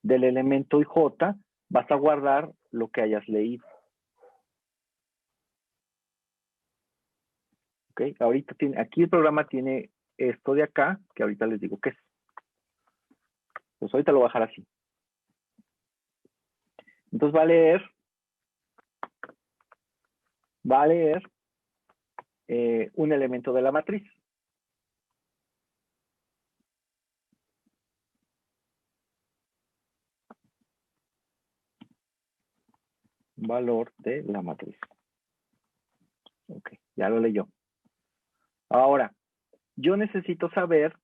del elemento IJ vas a guardar lo que hayas leído. ¿Ok? Ahorita aquí el programa tiene esto de acá, que ahorita les digo qué es. Pues ahorita lo voy a dejar así. Entonces va a leer un elemento de la matriz. Valor de la matriz. Ok, ya lo leyó. Ahora, yo necesito saber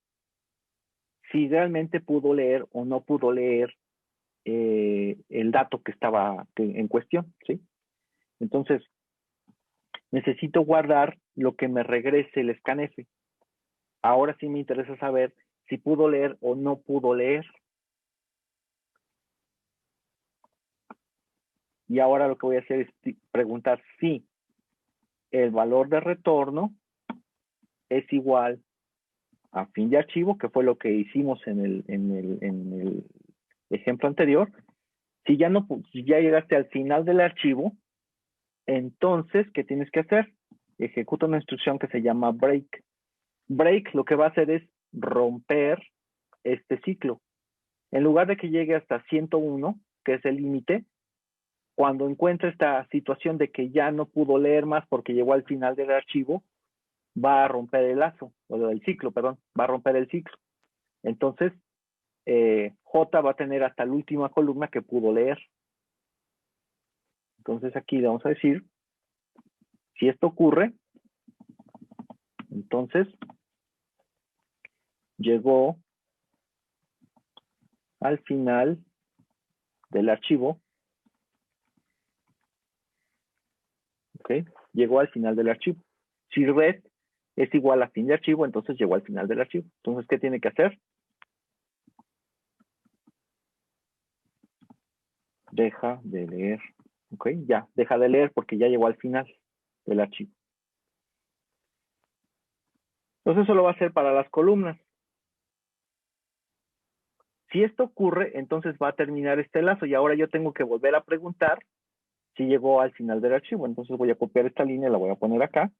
si realmente pudo leer o no pudo leer el dato que estaba en cuestión, ¿sí? Entonces, necesito guardar lo que me regrese el scanf. Ahora sí me interesa saber si pudo leer o no pudo leer. Y ahora lo que voy a hacer es preguntar si el valor de retorno es igual a fin de archivo, que fue lo que hicimos en el ejemplo anterior. Si ya llegaste al final del archivo, entonces, ¿qué tienes que hacer? Ejecuta una instrucción que se llama break. Break lo que va a hacer es romper este ciclo. En lugar de que llegue hasta 101, que es el límite, cuando encuentre esta situación de que ya no pudo leer más porque llegó al final del archivo, va a romper el lazo, o el ciclo, perdón, va a romper el ciclo. Entonces, J va a tener hasta la última columna que pudo leer. Entonces aquí le vamos a decir, si esto ocurre, entonces llegó al final del archivo. ¿Ok? Llegó al final del archivo. Si red es igual a fin de archivo, entonces llegó al final del archivo. Entonces, ¿qué tiene que hacer? Deja de leer. ¿Ok? Ya, deja de leer porque ya llegó al final del archivo. Entonces, eso lo va a hacer para las columnas. Si esto ocurre, entonces va a terminar este lazo y ahora yo tengo que volver a preguntar si llegó al final del archivo. Entonces voy a copiar esta línea, la voy a poner acá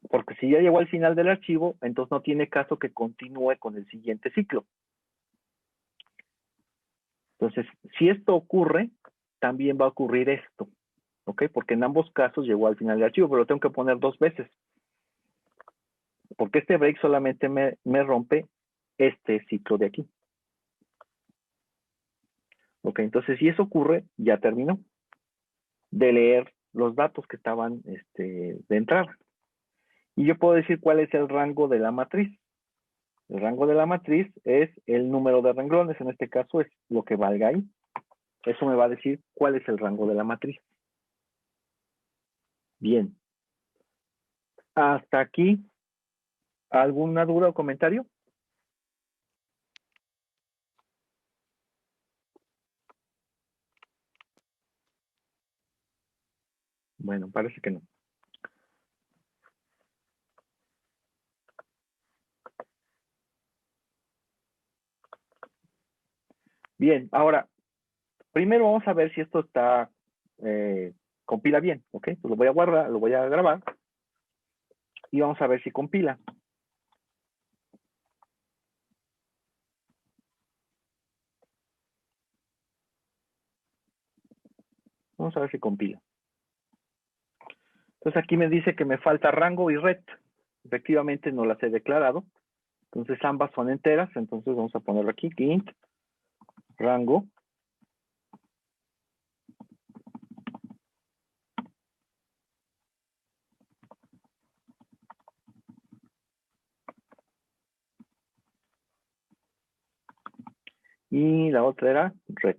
Porque si ya llegó al final del archivo, entonces no tiene caso que continúe con el siguiente ciclo. Entonces, si esto ocurre, también va a ocurrir esto, ¿ok? Porque en ambos casos llegó al final del archivo, pero lo tengo que poner 2 veces. Porque este break solamente me rompe este ciclo de aquí. Ok, entonces si eso ocurre, ya terminó de leer los datos que estaban de entrada. Y yo puedo decir cuál es el rango de la matriz. El rango de la matriz es el número de renglones, en este caso es lo que valga ahí. Eso me va a decir cuál es el rango de la matriz. Bien. Hasta aquí, ¿alguna duda o comentario? Bueno, parece que no. Bien, ahora, primero vamos a ver si esto está, compila bien, ¿ok? Pues lo voy a guardar, lo voy a grabar y vamos a ver si compila. Vamos a ver si compila. Entonces aquí me dice que me falta rango y ret. Efectivamente no las he declarado. Entonces ambas son enteras. Entonces vamos a ponerlo aquí. Int rango. Y la otra era ret.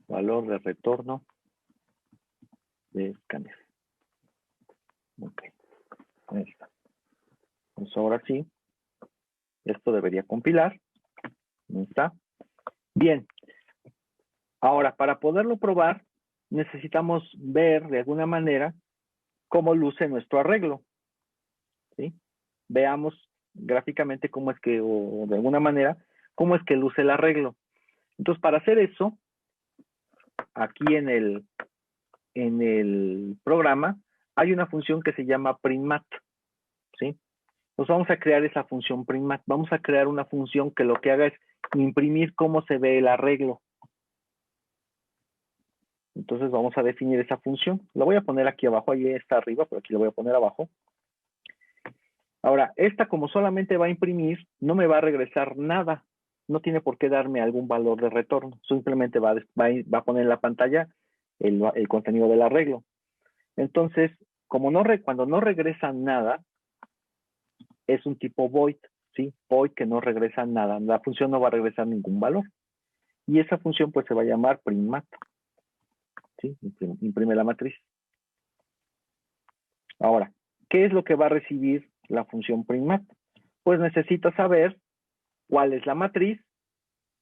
Valor de retorno de escáner. Ok. Ahí está. Pues ahora sí. Esto debería compilar. Ahí está. Bien. Ahora, para poderlo probar, necesitamos ver de alguna manera cómo luce nuestro arreglo. ¿Sí? Veamos gráficamente cómo es que, o de alguna manera, cómo es que luce el arreglo. Entonces, para hacer eso, aquí en el programa, hay una función que se llama printmat, ¿sí? Pues vamos a crear esa función printmat. Vamos a crear una función que lo que haga es imprimir cómo se ve el arreglo. Entonces vamos a definir esa función. La voy a poner aquí abajo, ahí está arriba, pero aquí la voy a poner abajo. Ahora, esta como solamente va a imprimir, no me va a regresar nada. No tiene por qué darme algún valor de retorno. Simplemente va a poner en la pantalla el contenido del arreglo. Entonces, cuando no regresa nada, es un tipo void, ¿sí? Void que no regresa nada. La función no va a regresar ningún valor. Y esa función pues se va a llamar printmat, ¿sí? Imprime la matriz. Ahora, ¿qué es lo que va a recibir la función printmat? Pues necesita saber cuál es la matriz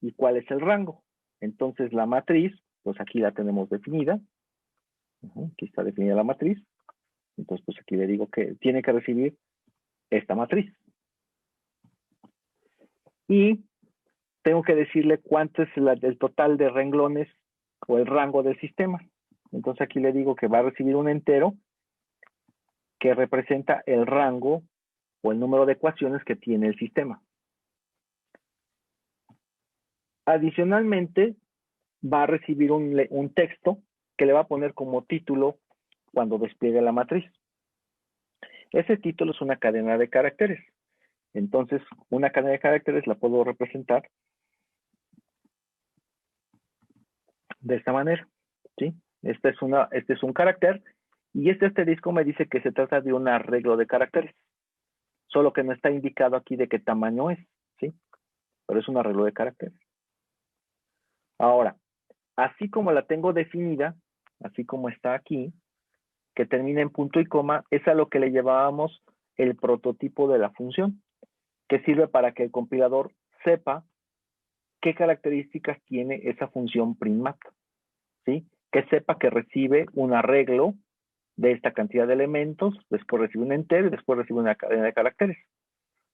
y cuál es el rango. Entonces la matriz, pues aquí la tenemos definida. Aquí está definida la matriz. Entonces pues aquí le digo que tiene que recibir esta matriz. Y tengo que decirle cuánto es el total de renglones o el rango del sistema. Entonces aquí le digo que va a recibir un entero que representa el rango o el número de ecuaciones que tiene el sistema. Adicionalmente, va a recibir un texto que le va a poner como título cuando despliegue la matriz. Ese título es una cadena de caracteres. Entonces, una cadena de caracteres la puedo representar de esta manera, ¿sí? Este es un carácter y este asterisco me dice que se trata de un arreglo de caracteres, solo que no está indicado aquí de qué tamaño es, ¿sí? Pero es un arreglo de caracteres. Ahora, así como la tengo definida, así como está aquí, que termina en punto y coma, es a lo que le llevábamos el prototipo de la función, que sirve para que el compilador sepa qué características tiene esa función printmat, ¿sí? Que sepa que recibe un arreglo de esta cantidad de elementos, después recibe un entero y después recibe una cadena de caracteres.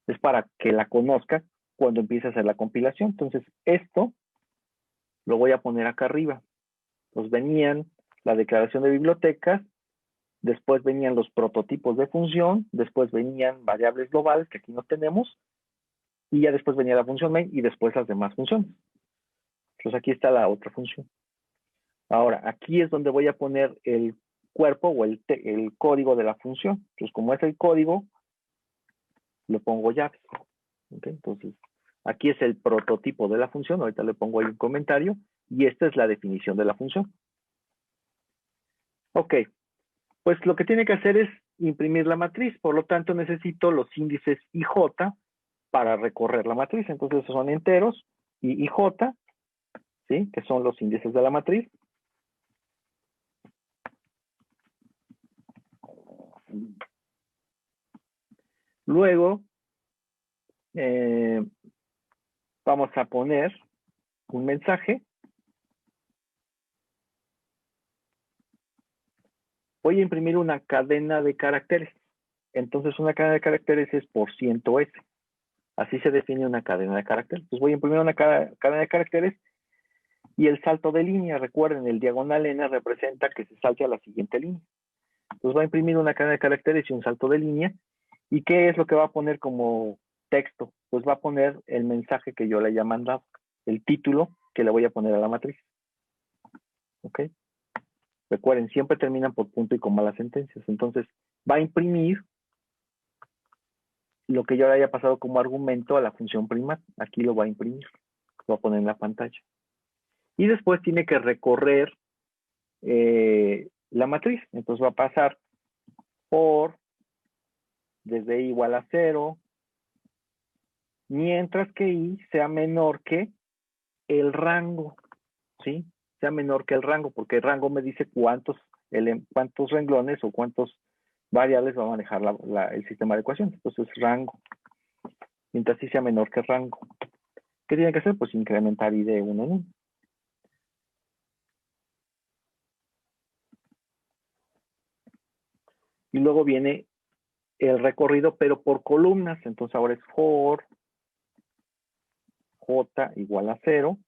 Es para que la conozca cuando empiece a hacer la compilación. Entonces, esto lo voy a poner acá arriba. Pues venían la declaración de bibliotecas, después venían los prototipos de función, después venían variables globales, que aquí no tenemos, y ya después venía la función main y después las demás funciones. Entonces aquí está la otra función. Ahora, aquí es donde voy a poner el cuerpo o el código de la función. Entonces, como es el código, le pongo llaves. ¿Okay? Entonces, aquí es el prototipo de la función. Ahorita le pongo ahí un comentario. Y esta es la definición de la función. Ok. Pues lo que tiene que hacer es imprimir la matriz. Por lo tanto, necesito los índices IJ para recorrer la matriz. Entonces, son enteros y IJ, ¿sí? Que son los índices de la matriz. Luego, vamos a poner un mensaje. Voy a imprimir una cadena de caracteres. Entonces, una cadena de caracteres es %S. Así se define una cadena de caracteres. Entonces, voy a imprimir una cadena de caracteres y el salto de línea, recuerden, el diagonal N representa que se salte a la siguiente línea. Entonces, va a imprimir una cadena de caracteres y un salto de línea. ¿Y qué es lo que va a poner como texto? Pues va a poner el mensaje que yo le haya mandado, el título que le voy a poner a la matriz. ¿Ok? Recuerden, siempre terminan por punto y coma las sentencias. Entonces, va a imprimir lo que yo le haya pasado como argumento a la función primar. Aquí lo va a imprimir. Lo va a poner en la pantalla. Y después tiene que recorrer la matriz. Entonces va a pasar por desde i igual a 0, mientras que i sea menor que el rango, ¿sí? Sea menor que el rango, porque el rango me dice cuántos renglones o cuántos variables va a manejar el sistema de ecuaciones. Entonces, rango. Mientras sí sea menor que el rango. ¿Qué tiene que hacer? Pues incrementar i de 1 en 1. Y luego viene el recorrido, pero por columnas. Entonces ahora es for j igual a 0,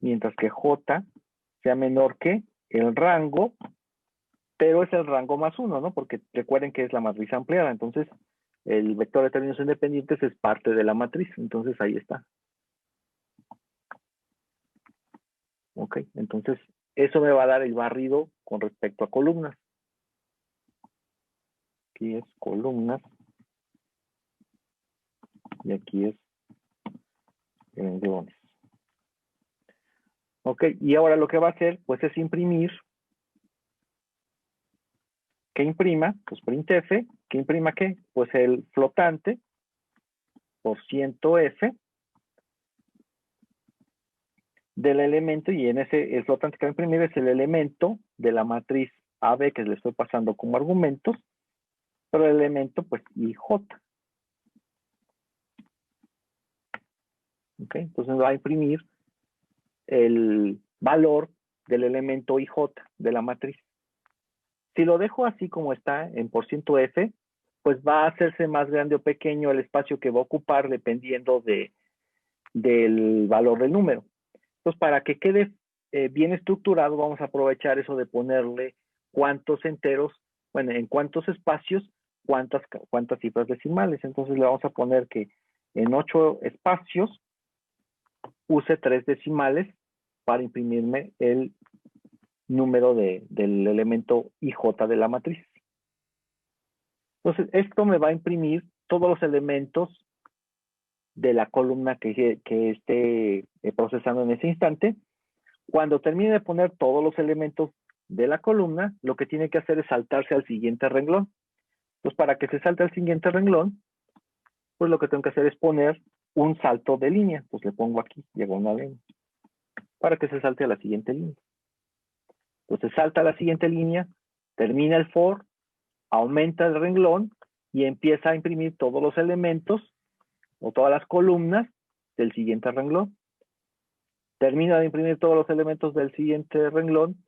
mientras que j sea menor que el rango, pero es el rango más 1, ¿no? Porque recuerden que es la matriz ampliada. Entonces, el vector de términos independientes es parte de la matriz. Entonces, ahí está. Ok, entonces, eso me va a dar el barrido con respecto a columnas. Aquí es columnas. Y aquí es renglones. Ok, y ahora lo que va a hacer, pues es imprimir. ¿Qué imprima? Pues printf. ¿Qué imprima qué? Pues el flotante por %f del elemento, y en ese, el flotante que va a imprimir es el elemento de la matriz AB que le estoy pasando como argumentos, pero el elemento, pues, IJ. ¿Ok? Entonces va a imprimir el valor del elemento IJ de la matriz. Si lo dejo así como está en %f, pues va a hacerse más grande o pequeño el espacio que va a ocupar dependiendo del valor del número. Entonces, para que quede bien estructurado, vamos a aprovechar eso de ponerle cuántos enteros, bueno, en cuántos espacios, cuántas cifras decimales. Entonces, le vamos a poner que en 8 espacios use 3 decimales para imprimirme el número del elemento IJ de la matriz. Entonces, esto me va a imprimir todos los elementos de la columna que esté procesando en ese instante. Cuando termine de poner todos los elementos de la columna, lo que tiene que hacer es saltarse al siguiente renglón. Entonces, para que se salte al siguiente renglón, pues lo que tengo que hacer es poner un salto de línea. Pues le pongo aquí, diagonal N, para que se salte a la siguiente línea. Entonces, salta a la siguiente línea, termina el for, aumenta el renglón y empieza a imprimir todos los elementos o todas las columnas del siguiente renglón. Termina de imprimir todos los elementos del siguiente renglón,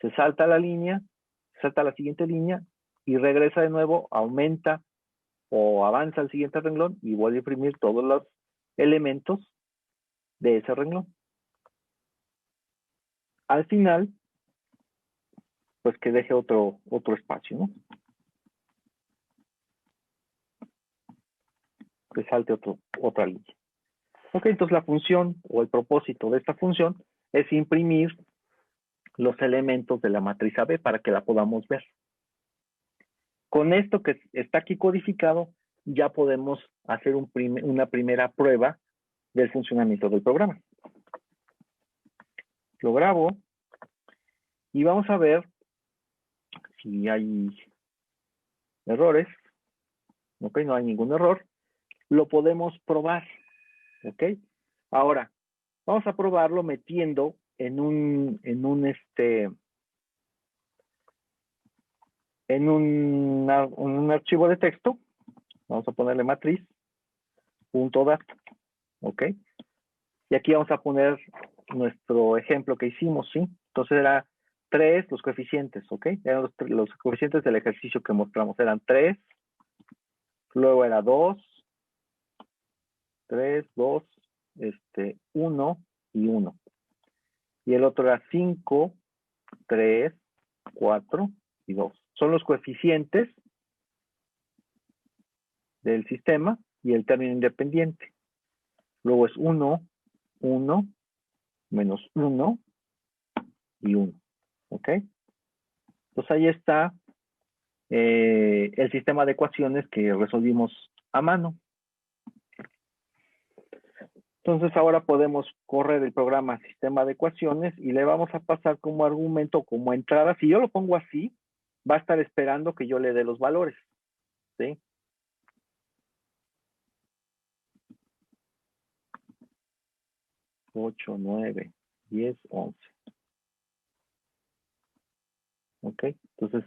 se salta a la línea, salta a la siguiente línea y regresa de nuevo, aumenta o avanza al siguiente renglón y vuelve a imprimir todos los elementos de ese renglón. Al final, pues que deje otro espacio, ¿no? Que salte otra línea. Ok, entonces la función o el propósito de esta función es imprimir los elementos de la matriz AB para que la podamos ver. Con esto que está aquí codificado, ya podemos hacer una primera prueba del funcionamiento del programa. Lo grabo y vamos a ver si hay errores. Ok, no hay ningún error. Lo podemos probar. Ok, ahora vamos a probarlo metiendo en un archivo de texto. Vamos a ponerle matriz.dat. Ok, y aquí vamos a poner nuestro ejemplo que hicimos, ¿sí? Entonces era 3 los coeficientes, ¿ok? Eran los coeficientes del ejercicio que mostramos, eran 3, luego era 2, 3, 2, 1 y 1. Y el otro era 5, 3, 4 y 2. Son los coeficientes del sistema y el término independiente. Luego es 1, 1, menos 1 y 1. ¿Ok? Entonces ahí está el sistema de ecuaciones que resolvimos a mano. Entonces ahora podemos correr el programa sistema de ecuaciones y le vamos a pasar como argumento, como entrada. Si yo lo pongo así, va a estar esperando que yo le dé los valores, ¿sí? Ocho, 9, 10, 11. ¿Ok? Entonces,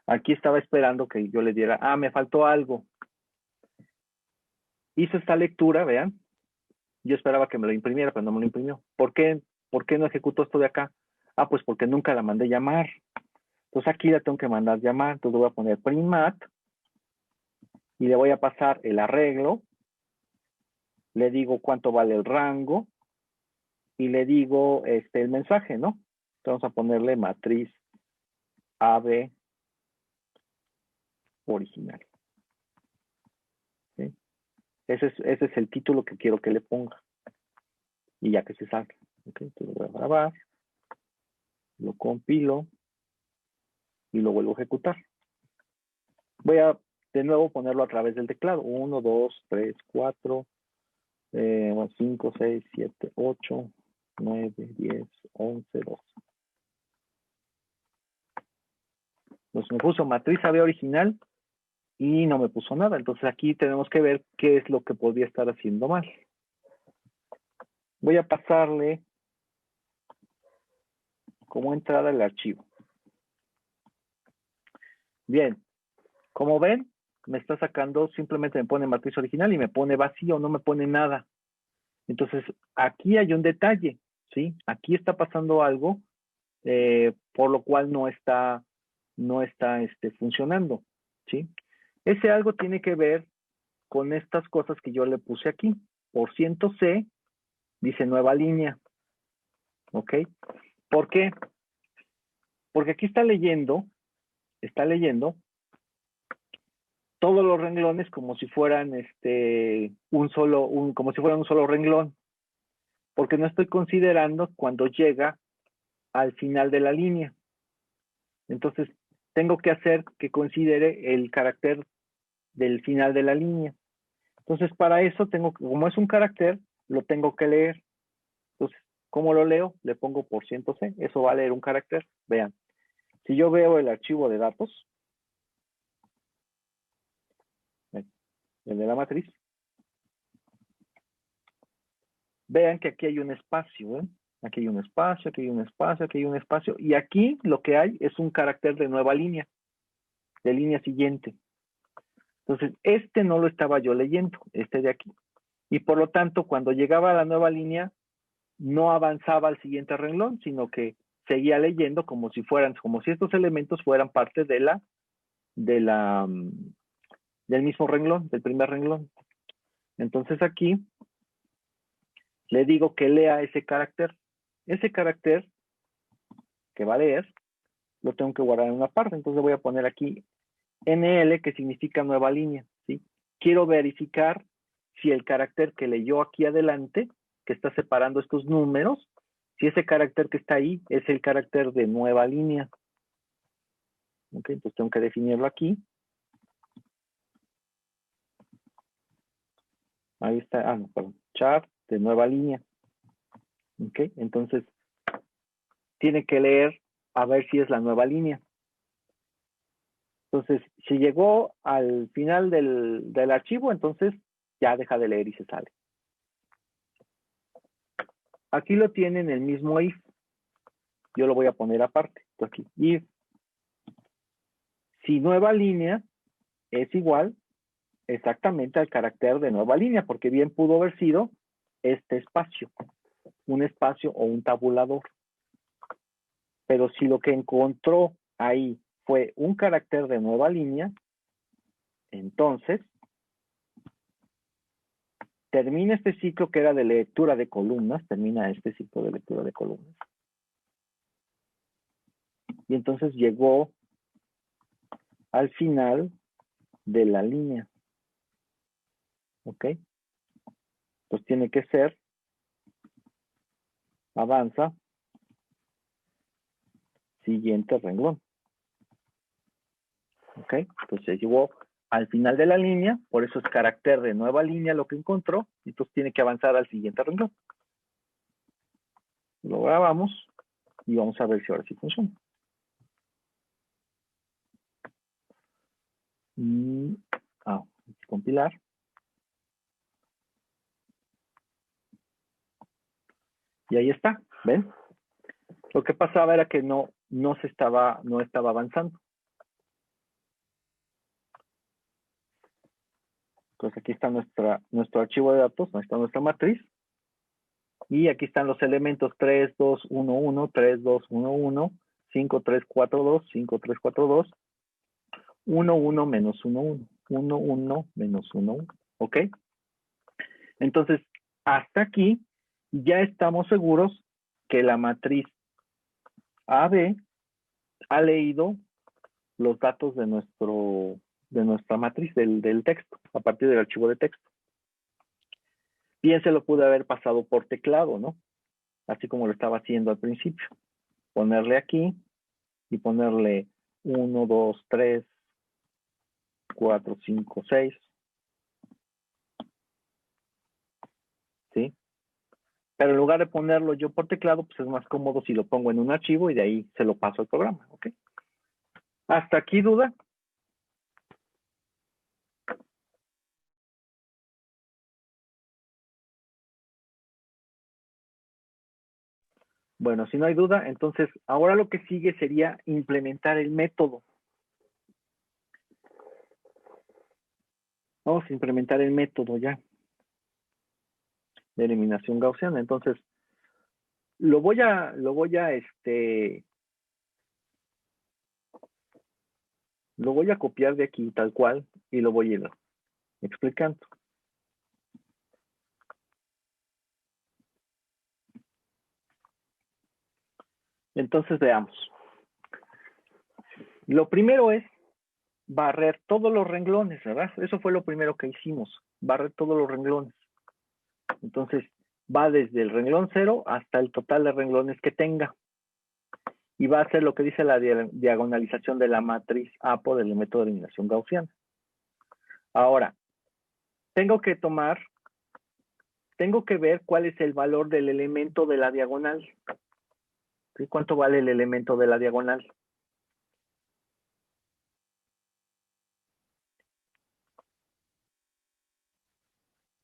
aquí estaba esperando que yo le diera, me faltó algo. Hizo esta lectura, vean. Yo esperaba que me lo imprimiera, pero no me lo imprimió. ¿Por qué no ejecutó esto de acá? Pues porque nunca la mandé llamar. Entonces aquí la tengo que mandar llamar. Entonces voy a poner printmat y le voy a pasar el arreglo. Le digo cuánto vale el rango y le digo el mensaje, ¿no? Entonces vamos a ponerle matriz AB original. ¿Sí? Ese es el título que quiero que le ponga. Y ya que se salga. ¿Ok? Entonces lo voy a grabar, lo compilo y lo vuelvo a ejecutar. Voy a de nuevo ponerlo a través del teclado. 1, 2, 3, 4, 5, 6, 7, 8, 9, 10, 11, 12. Entonces me puso matriz AB original y no me puso nada. Entonces aquí tenemos que ver qué es lo que podría estar haciendo mal. Voy a pasarle como entrada el archivo. Bien, como ven, me está sacando, simplemente me pone matriz original y me pone vacío, no me pone nada. Entonces, aquí hay un detalle, ¿sí? Aquí está pasando algo, por lo cual no está funcionando, ¿sí? Ese algo tiene que ver con estas cosas que yo le puse aquí. Por ciento C, dice nueva línea, ¿ok? ¿Por qué? Porque aquí está leyendo todos los renglones como si fueran como si fueran un solo renglón, porque no estoy considerando cuando llega al final de la línea. Entonces, tengo que hacer que considere el carácter del final de la línea. Entonces, para eso como es un carácter, lo tengo que leer. Entonces, ¿cómo lo leo? Le pongo por ciento C, eso va a leer un carácter. Vean, si yo veo el archivo de datos, el de la matriz, vean que aquí hay un espacio, ¿eh? Aquí hay un espacio, aquí hay un espacio, aquí hay un espacio, y aquí lo que hay es un carácter de nueva línea, de línea siguiente. Entonces, no lo estaba yo leyendo, de aquí. Y por lo tanto, cuando llegaba a la nueva línea, no avanzaba al siguiente renglón, sino que seguía leyendo como si estos elementos fueran parte del mismo renglón, del primer renglón. Entonces aquí le digo que lea ese carácter. Ese carácter que va a leer, lo tengo que guardar en una parte. Entonces voy a poner aquí NL, que significa nueva línea, ¿sí? Quiero verificar si el carácter que leyó aquí adelante, que está separando estos números, si ese carácter que está ahí es el carácter de nueva línea. Ok, entonces tengo que definirlo aquí. Ahí está, no, perdón, chart de nueva línea. Ok, entonces tiene que leer a ver si es la nueva línea. Entonces, si llegó al final del archivo, entonces ya deja de leer y se sale. Aquí lo tienen el mismo if. Yo lo voy a poner aparte. Entonces aquí, if. Si nueva línea es igual exactamente al carácter de nueva línea, porque bien pudo haber sido este espacio, un espacio o un tabulador. Pero si lo que encontró ahí fue un carácter de nueva línea, entonces termina este ciclo que era de lectura de columnas, termina este ciclo de lectura de columnas. Y entonces llegó al final de la línea. ¿Ok? Pues tiene que ser, avanza, siguiente renglón. ¿Ok? Entonces llegó al final de la línea, por eso es carácter de nueva línea lo que encontró, entonces tiene que avanzar al siguiente renglón. Lo grabamos y vamos a ver si ahora sí funciona. Compilar. Y ahí está, ¿ven? Lo que pasaba era que no estaba avanzando. Entonces aquí está nuestro archivo de datos, ahí está nuestra matriz. Y aquí están los elementos 3, 2, 1, 1, 3, 2, 1, 1, 5, 3, 4, 2, 5, 3, 4, 2, 1, 1, menos 1, 1, 1, 1, menos 1, 1. ¿Ok? Entonces, hasta aquí ya estamos seguros que la matriz AB ha leído los datos de nuestra matriz, del texto, a partir del archivo de texto. Bien se lo pude haber pasado por teclado, ¿no? Así como lo estaba haciendo al principio. Ponerle aquí y ponerle 1, 2, 3, 4, 5, 6. ¿Sí? Pero en lugar de ponerlo yo por teclado, pues es más cómodo si lo pongo en un archivo y de ahí se lo paso al programa. ¿Ok? ¿Hasta aquí duda? Bueno, si no hay duda, entonces ahora lo que sigue sería implementar el método. Vamos a implementar el método ya de eliminación gaussiana. Entonces, lo voy a copiar de aquí tal cual y lo voy a ir explicando. Entonces veamos. Lo primero es barrer todos los renglones, ¿verdad? Eso fue lo primero que hicimos, barrer todos los renglones. Entonces, va desde el renglón 0 hasta el total de renglones que tenga. Y va a hacer lo que dice la diagonalización de la matriz APO del método de eliminación gaussiana. Ahora, tengo que ver cuál es el valor del elemento de la diagonal. ¿Sí? ¿Cuánto vale el elemento de la diagonal?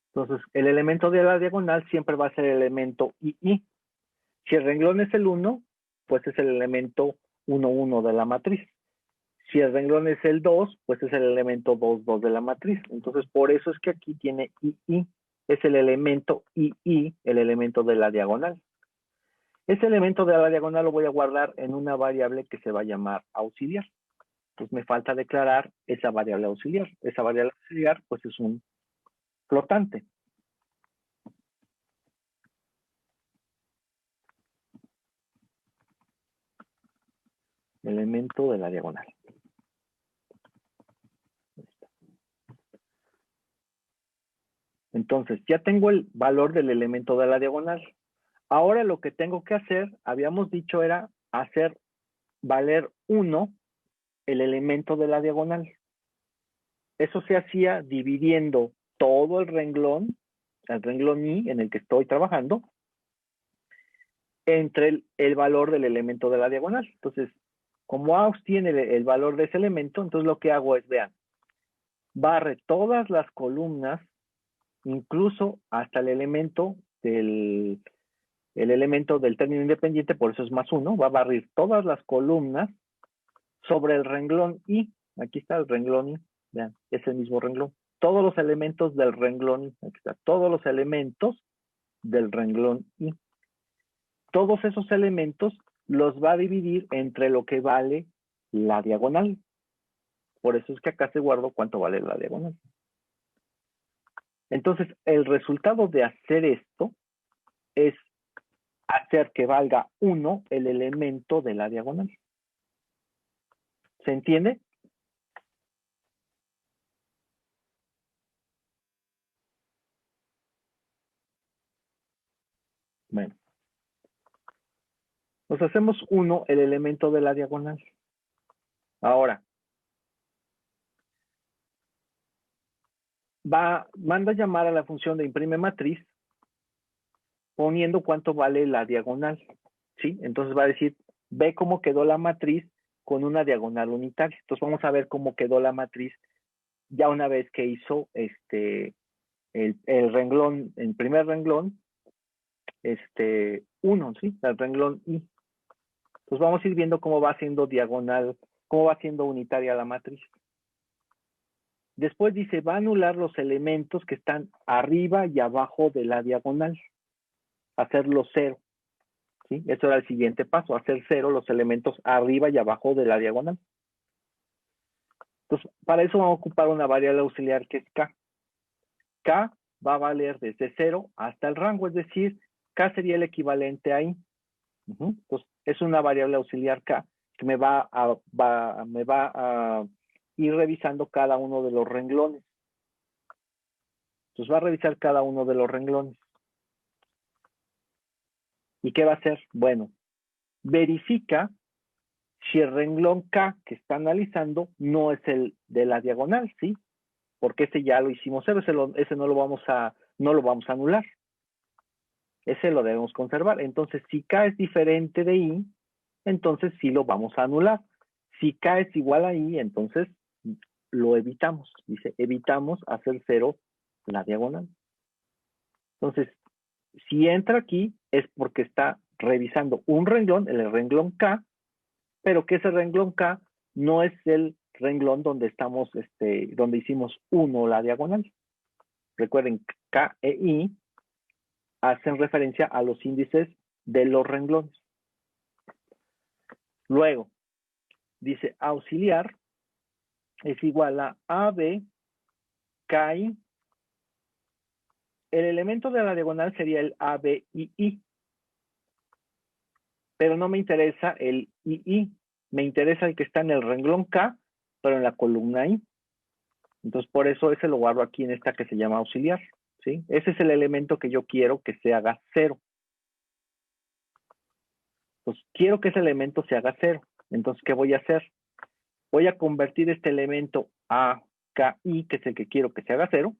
Entonces, el elemento de la diagonal siempre va a ser el elemento II. Si el renglón es el 1, pues es el elemento 1, 1 de la matriz. Si el renglón es el 2, pues es el elemento 2, 2 de la matriz. Entonces, por eso es que aquí tiene II. Es el elemento II, el elemento de la diagonal. Ese elemento de la diagonal lo voy a guardar en una variable que se va a llamar auxiliar. Pues me falta declarar esa variable auxiliar. Esa variable auxiliar, pues es un flotante. elemento de la diagonal. Entonces, ya tengo el valor del elemento de la diagonal. Ahora lo que tengo que hacer, habíamos dicho, era hacer valer 1 el elemento de la diagonal. Eso se hacía dividiendo todo el renglón I en el que estoy trabajando, entre el valor del elemento de la diagonal. Entonces, como AUX tiene el valor de ese elemento, entonces lo que hago es, vean, barre todas las columnas, incluso hasta el elemento del término independiente, por eso es más 1, va a barrir todas las columnas sobre el renglón I. Aquí está el renglón I, vean, es el mismo renglón. Todos los elementos del renglón I, aquí está, todos los elementos del renglón I. Todos esos elementos los va a dividir entre lo que vale la diagonal. Por eso es que acá se guardó cuánto vale la diagonal. Entonces, el resultado de hacer esto es hacer que valga 1 el elemento de la diagonal. ¿Se entiende? Bueno. Nos hacemos 1 el elemento de la diagonal. Ahora, manda a llamar a la función de imprime matriz poniendo cuánto vale la diagonal, ¿sí? Entonces va a decir, ve cómo quedó la matriz con una diagonal unitaria. Entonces vamos a ver cómo quedó la matriz ya una vez que hizo el renglón, el primer renglón, 1, ¿sí? El renglón I. Entonces vamos a ir viendo cómo va siendo diagonal, cómo va siendo unitaria la matriz. Después dice, va a anular los elementos que están arriba y abajo de la diagonal. Hacerlo 0. ¿Sí? Eso era el siguiente paso, hacer 0 los elementos arriba y abajo de la diagonal. Entonces, para eso vamos a ocupar una variable auxiliar que es K. K va a valer desde 0 hasta el rango, es decir, K sería el equivalente a I. Entonces, es una variable auxiliar K que me va a ir revisando cada uno de los renglones. Entonces va a revisar cada uno de los renglones. ¿Y qué va a hacer? Bueno, verifica si el renglón K que está analizando no es el de la diagonal, ¿sí? Porque ese ya lo hicimos 0, ese no lo vamos a anular. Ese lo debemos conservar. Entonces, si K es diferente de I, entonces sí lo vamos a anular. Si K es igual a I, entonces lo evitamos. Dice, evitamos hacer 0 la diagonal. Entonces, si entra aquí es porque está revisando un renglón, el renglón K, pero que ese renglón K no es el renglón donde estamos, donde hicimos 1 la diagonal. Recuerden, K e I hacen referencia a los índices de los renglones. Luego, dice auxiliar es igual a AB KI. El elemento de la diagonal sería el ABII. Pero no me interesa el II. Me interesa el que está en el renglón K, pero en la columna I. Entonces, por eso ese lo guardo aquí en esta que se llama auxiliar. ¿Sí? Ese es el elemento que yo quiero que se haga 0. Pues quiero que ese elemento se haga 0. Entonces, ¿qué voy a hacer? Voy a convertir este elemento a KI, que es el que quiero que se haga 0.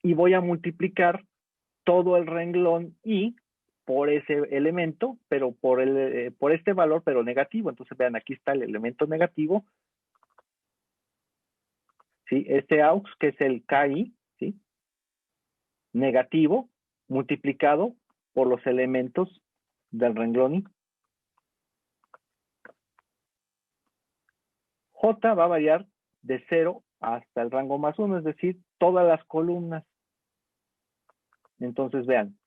Y voy a multiplicar todo el renglón I por ese elemento, pero por este valor, pero negativo. Entonces, vean, aquí está el elemento negativo. ¿Sí? Este AUX, que es el KI, ¿sí? Negativo, multiplicado por los elementos del renglón I. J va a variar de 0 hasta el rango más 1, es decir, todas las columnas. Entonces, vean,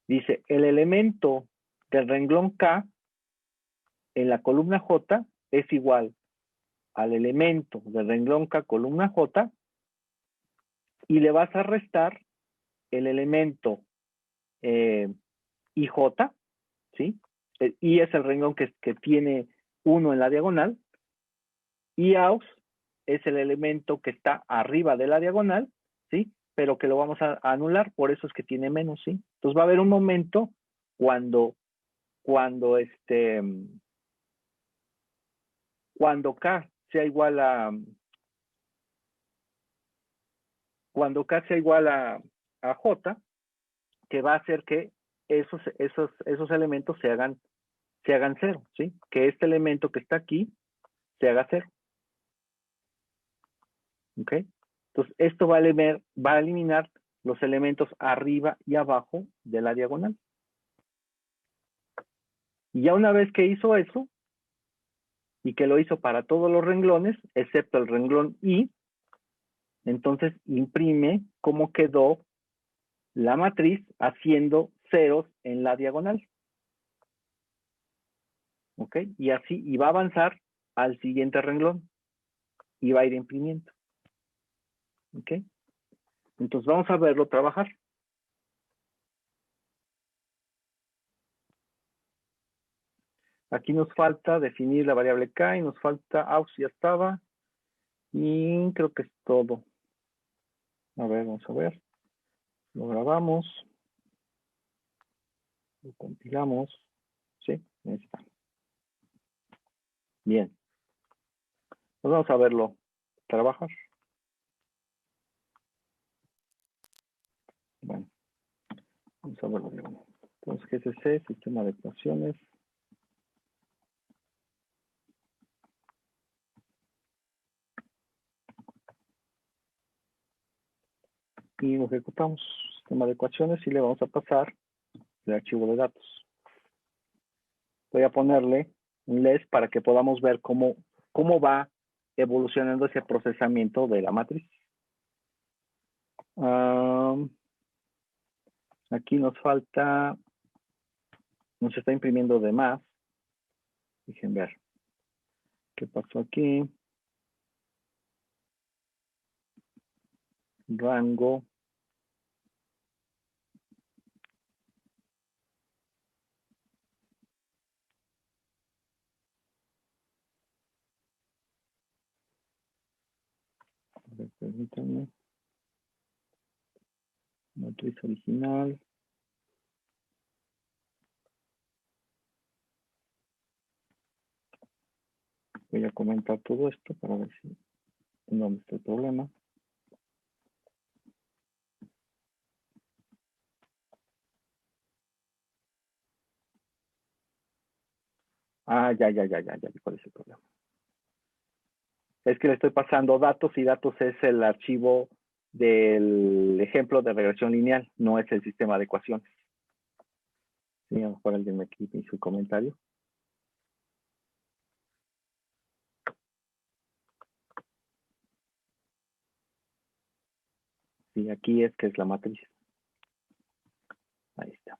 dice, el elemento del renglón K en la columna J es igual al elemento del renglón K columna J y le vas a restar el elemento IJ, ¿sí? I es el renglón que tiene 1 en la diagonal, y AUX es el elemento que está arriba de la diagonal, ¿sí? Pero que lo vamos a anular, por eso es que tiene menos, ¿sí? Entonces va a haber un momento cuando K sea igual a J, que va a hacer que esos elementos se hagan 0, ¿sí? Que este elemento que está aquí se haga 0. ¿Ok? Entonces, esto va a eliminar los elementos arriba y abajo de la diagonal. Y ya una vez que hizo eso, y que lo hizo para todos los renglones, excepto el renglón I, entonces imprime cómo quedó la matriz haciendo ceros en la diagonal. ¿Ok? Y así, y va a avanzar al siguiente renglón. Y va a ir imprimiendo. ¿Ok? Entonces vamos a verlo trabajar. Aquí nos falta definir la variable K y nos falta AUX, ya estaba. Y creo que es todo. A ver, vamos a ver. Lo grabamos. Lo compilamos. Sí, ahí está. Bien. Pues vamos a verlo trabajar. Bueno, vamos a verlo. Entonces, GCC, sistema de ecuaciones. Y lo ejecutamos. Sistema de ecuaciones y le vamos a pasar el archivo de datos. Voy a ponerle un less para que podamos ver cómo va evolucionando ese procesamiento de la matriz. Aquí nos falta, nos está imprimiendo de más. Dejen ver qué pasó aquí. Rango. A ver, permítanme. Matriz original. Voy a comentar todo esto para ver si dónde está el problema. Ya, ¿cuál es el problema? Es que le estoy pasando datos y datos es el archivo del ejemplo de regresión lineal, no es el sistema de ecuaciones. Sí, a lo mejor alguien me quite su comentario. Sí, aquí es que es la matriz. Ahí está.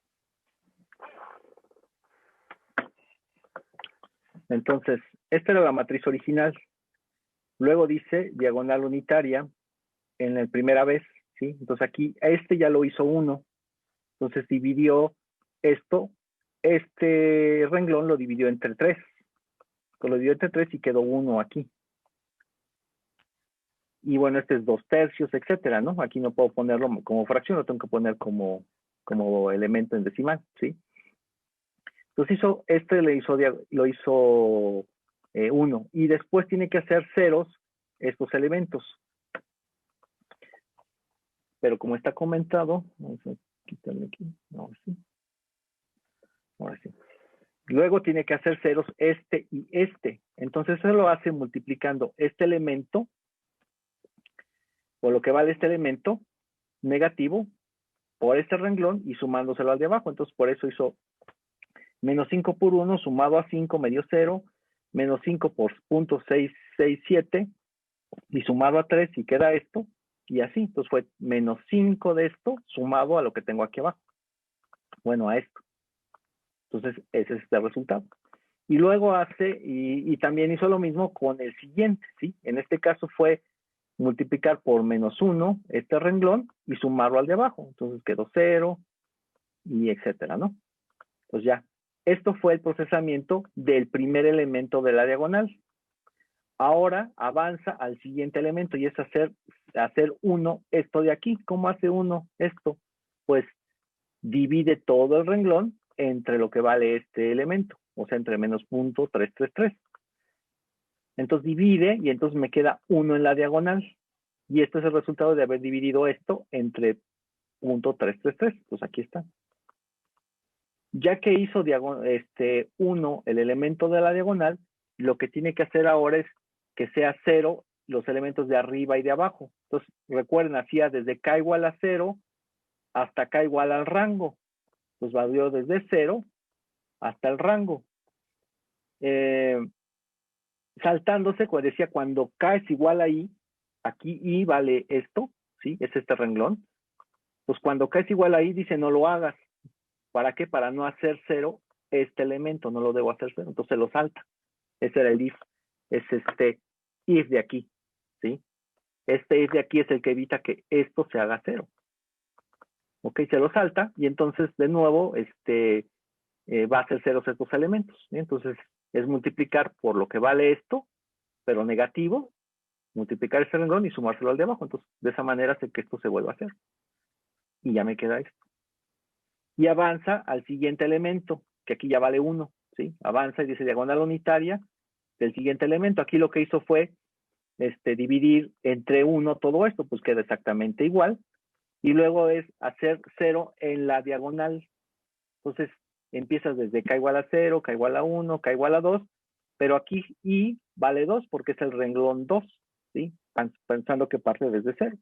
Entonces, esta era la matriz original. Luego dice diagonal unitaria en la primera vez, ¿sí? Entonces aquí, ya lo hizo 1. Entonces dividió esto, este renglón lo dividió entre 3. Lo dividió entre 3 y quedó 1 aquí. Y bueno, este es 2/3, etcétera, ¿no? Aquí no puedo ponerlo como fracción, lo tengo que poner como elemento en decimal, ¿sí? Entonces lo hizo 1. Y después tiene que hacer ceros estos elementos. Pero como está comentado, vamos a quitarle aquí. Ahora sí. Ahora sí. Luego tiene que hacer ceros este y este. Entonces eso lo hace multiplicando este elemento, o lo que vale este elemento negativo, por este renglón y sumándoselo al de abajo. Entonces por eso hizo menos 5 por 1 sumado a 5 me dio 0, menos 5 por 0.667 y sumado a 3 y queda esto, y así. Entonces fue menos 5 de esto sumado a lo que tengo aquí abajo. Bueno, a esto. Entonces ese es el resultado. Y luego hace, y también hizo lo mismo con el siguiente, ¿sí? En este caso fue multiplicar por menos 1 este renglón y sumarlo al de abajo. Entonces quedó 0 y etcétera, ¿no? Pues ya. Esto fue el procesamiento del primer elemento de la diagonal. Ahora avanza al siguiente elemento y es hacer 1 esto de aquí. ¿Cómo hace 1 esto? Pues divide todo el renglón entre lo que vale este elemento, o sea, entre menos punto 333. Entonces divide y entonces me queda 1 en la diagonal. Y esto es el resultado de haber dividido esto entre punto 333. Pues aquí está. Ya que hizo 1 el elemento de la diagonal, lo que tiene que hacer ahora es que sea 0 los elementos de arriba y de abajo. Entonces, recuerden, hacía desde k igual a 0 hasta k igual al rango. Pues valió desde 0 hasta el rango. Saltándose, como decía, cuando k es igual a i, aquí i vale esto, ¿sí? Es este renglón. Pues cuando k es igual a i, dice no lo hagas. ¿Para qué? Para no hacer 0 este elemento, no lo debo hacer 0, entonces lo salta. Ese era el if. Es este if de aquí, ¿sí? Este if de aquí es el que evita que esto se haga 0. Ok, se lo salta y entonces de nuevo va a ser 0 estos elementos, ¿sí? Entonces es multiplicar por lo que vale esto, pero negativo, multiplicar ese renglón y sumárselo al de abajo. Entonces de esa manera hace que esto se vuelva a hacer. Y ya me queda esto. Y avanza al siguiente elemento, que aquí ya vale 1, ¿sí? Avanza y dice diagonal unitaria del siguiente elemento. Aquí lo que hizo fue dividir entre 1 todo esto, pues queda exactamente igual. Y luego es hacer 0 en la diagonal. Entonces empiezas desde k igual a 0, k igual a 1, k igual a 2, pero aquí i vale 2 porque es el renglón 2, ¿sí? Pensando que parte desde 0.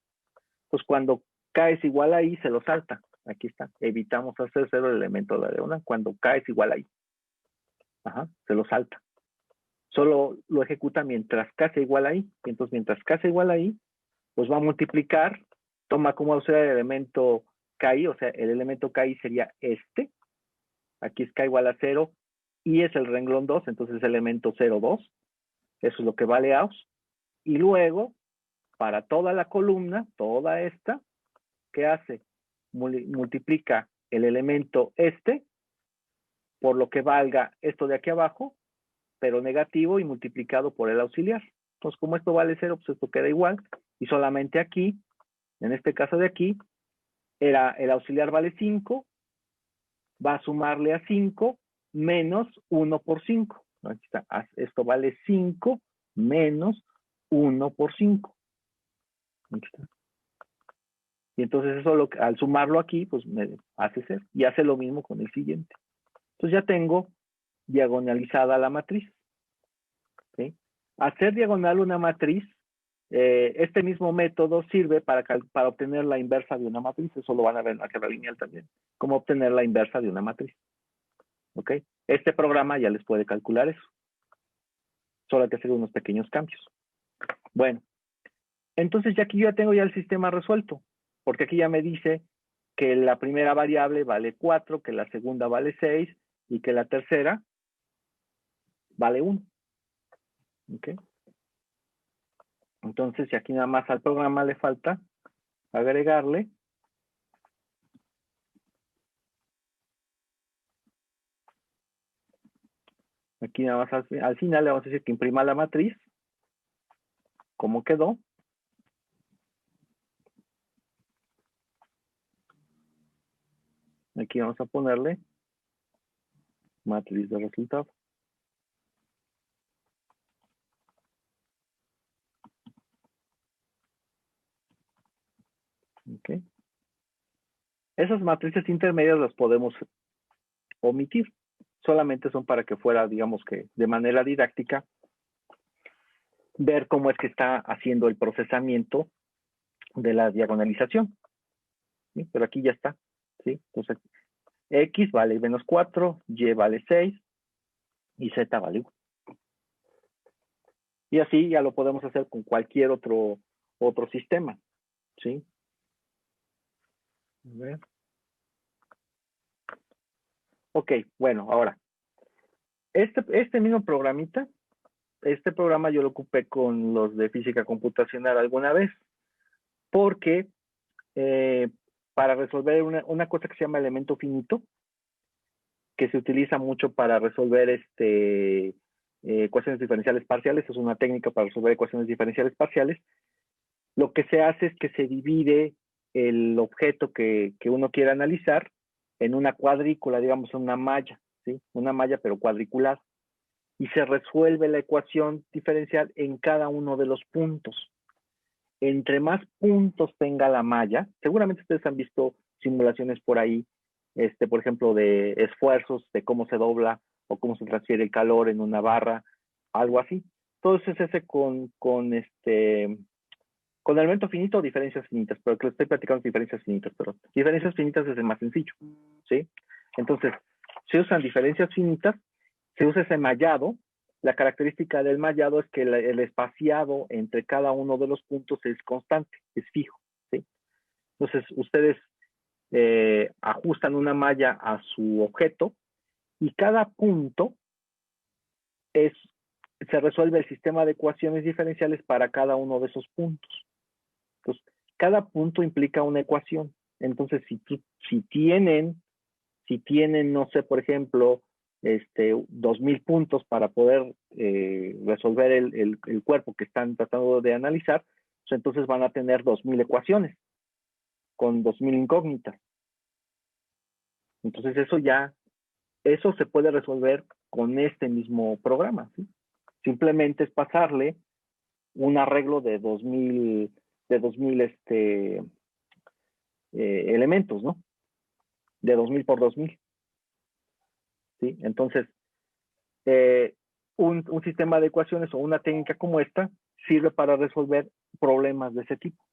Pues cuando k es igual a i, se lo salta. Aquí está. Evitamos hacer 0 el elemento de la diagonal cuando k es igual a i. Ajá, se lo salta. Solo lo ejecuta mientras k sea igual a i. Y entonces, mientras k sea igual a i, pues va a multiplicar, toma como sea el elemento ki, o sea, el elemento ki sería este. Aquí es k igual a 0 y es el renglón 2, entonces es elemento 0, 2. Eso es lo que vale aus. Y luego, para toda la columna, toda esta, ¿qué hace? Multiplica el elemento por lo que valga esto de aquí abajo, pero negativo y multiplicado por el auxiliar. Entonces, como esto vale 0, pues esto queda igual. Y solamente aquí, en este caso de aquí, el auxiliar vale 5, va a sumarle a 5 menos 1 por 5. Aquí está. Esto vale 5 menos 1 por 5. Aquí está. Y entonces eso al sumarlo aquí, pues me hace 0. Y hace lo mismo con el siguiente. Entonces ya tengo diagonalizada la matriz. ¿Sí? Hacer diagonal una matriz, este mismo método sirve para obtener la inversa de una matriz. Eso lo van a ver en la álgebra lineal también. Cómo obtener la inversa de una matriz. ¿Ok? Este programa ya les puede calcular eso. Solo hay que hacer unos pequeños cambios. Bueno, entonces ya aquí yo ya tengo ya el sistema resuelto. Porque aquí ya me dice que la primera variable vale 4, que la segunda vale 6 y que la tercera vale 1. ¿Ok? Entonces, si aquí nada más al programa le falta agregarle aquí nada más al final le vamos a decir que imprima la matriz, cómo quedó. Aquí vamos a ponerle matriz de resultado. Okay. Esas matrices intermedias las podemos omitir. Solamente son para que fuera, digamos que de manera didáctica, ver cómo es que está haciendo el procesamiento de la diagonalización. ¿Sí? Pero aquí ya está. ¿Sí? Entonces, X vale menos 4, Y vale 6 y Z vale 1. Y así ya lo podemos hacer con cualquier otro sistema. ¿Sí? A ver. Ok, bueno, ahora. Este mismo programita, este programa yo lo ocupé con los de física computacional alguna vez, porque para resolver una cosa que se llama elemento finito, que se utiliza mucho para resolver ecuaciones diferenciales parciales. Es una técnica para resolver ecuaciones diferenciales parciales. Lo que se hace es que se divide el objeto que uno quiere analizar en una cuadrícula, digamos, una malla, ¿sí? Una malla pero cuadricular. Y se resuelve la ecuación diferencial en cada uno de los puntos. Entre más puntos tenga la malla, seguramente ustedes han visto simulaciones por ahí, por ejemplo, de esfuerzos, de cómo se dobla o cómo se transfiere el calor en una barra, algo así. Todo eso se hace con elemento finito o diferencias finitas, pero que lo estoy platicando diferencias finitas, pero diferencias finitas es el más sencillo, ¿sí? Entonces, se usan diferencias finitas, se usa ese mallado. La característica del mallado es que el espaciado entre cada uno de los puntos es constante, es fijo, ¿sí? Entonces, ustedes ajustan una malla a su objeto y cada punto se resuelve el sistema de ecuaciones diferenciales para cada uno de esos puntos. Entonces, cada punto implica una ecuación. Entonces, si tienen, no sé, por ejemplo, 2000 puntos para poder resolver el cuerpo que están tratando de analizar, pues entonces van a tener 2000 ecuaciones con 2000 incógnitas. Entonces, eso se puede resolver con este mismo programa, ¿sí? Simplemente es pasarle un arreglo de 2000 elementos, ¿no? De 2000 por 2000, ¿sí? Entonces, un sistema de ecuaciones o una técnica como esta sirve para resolver problemas de ese tipo.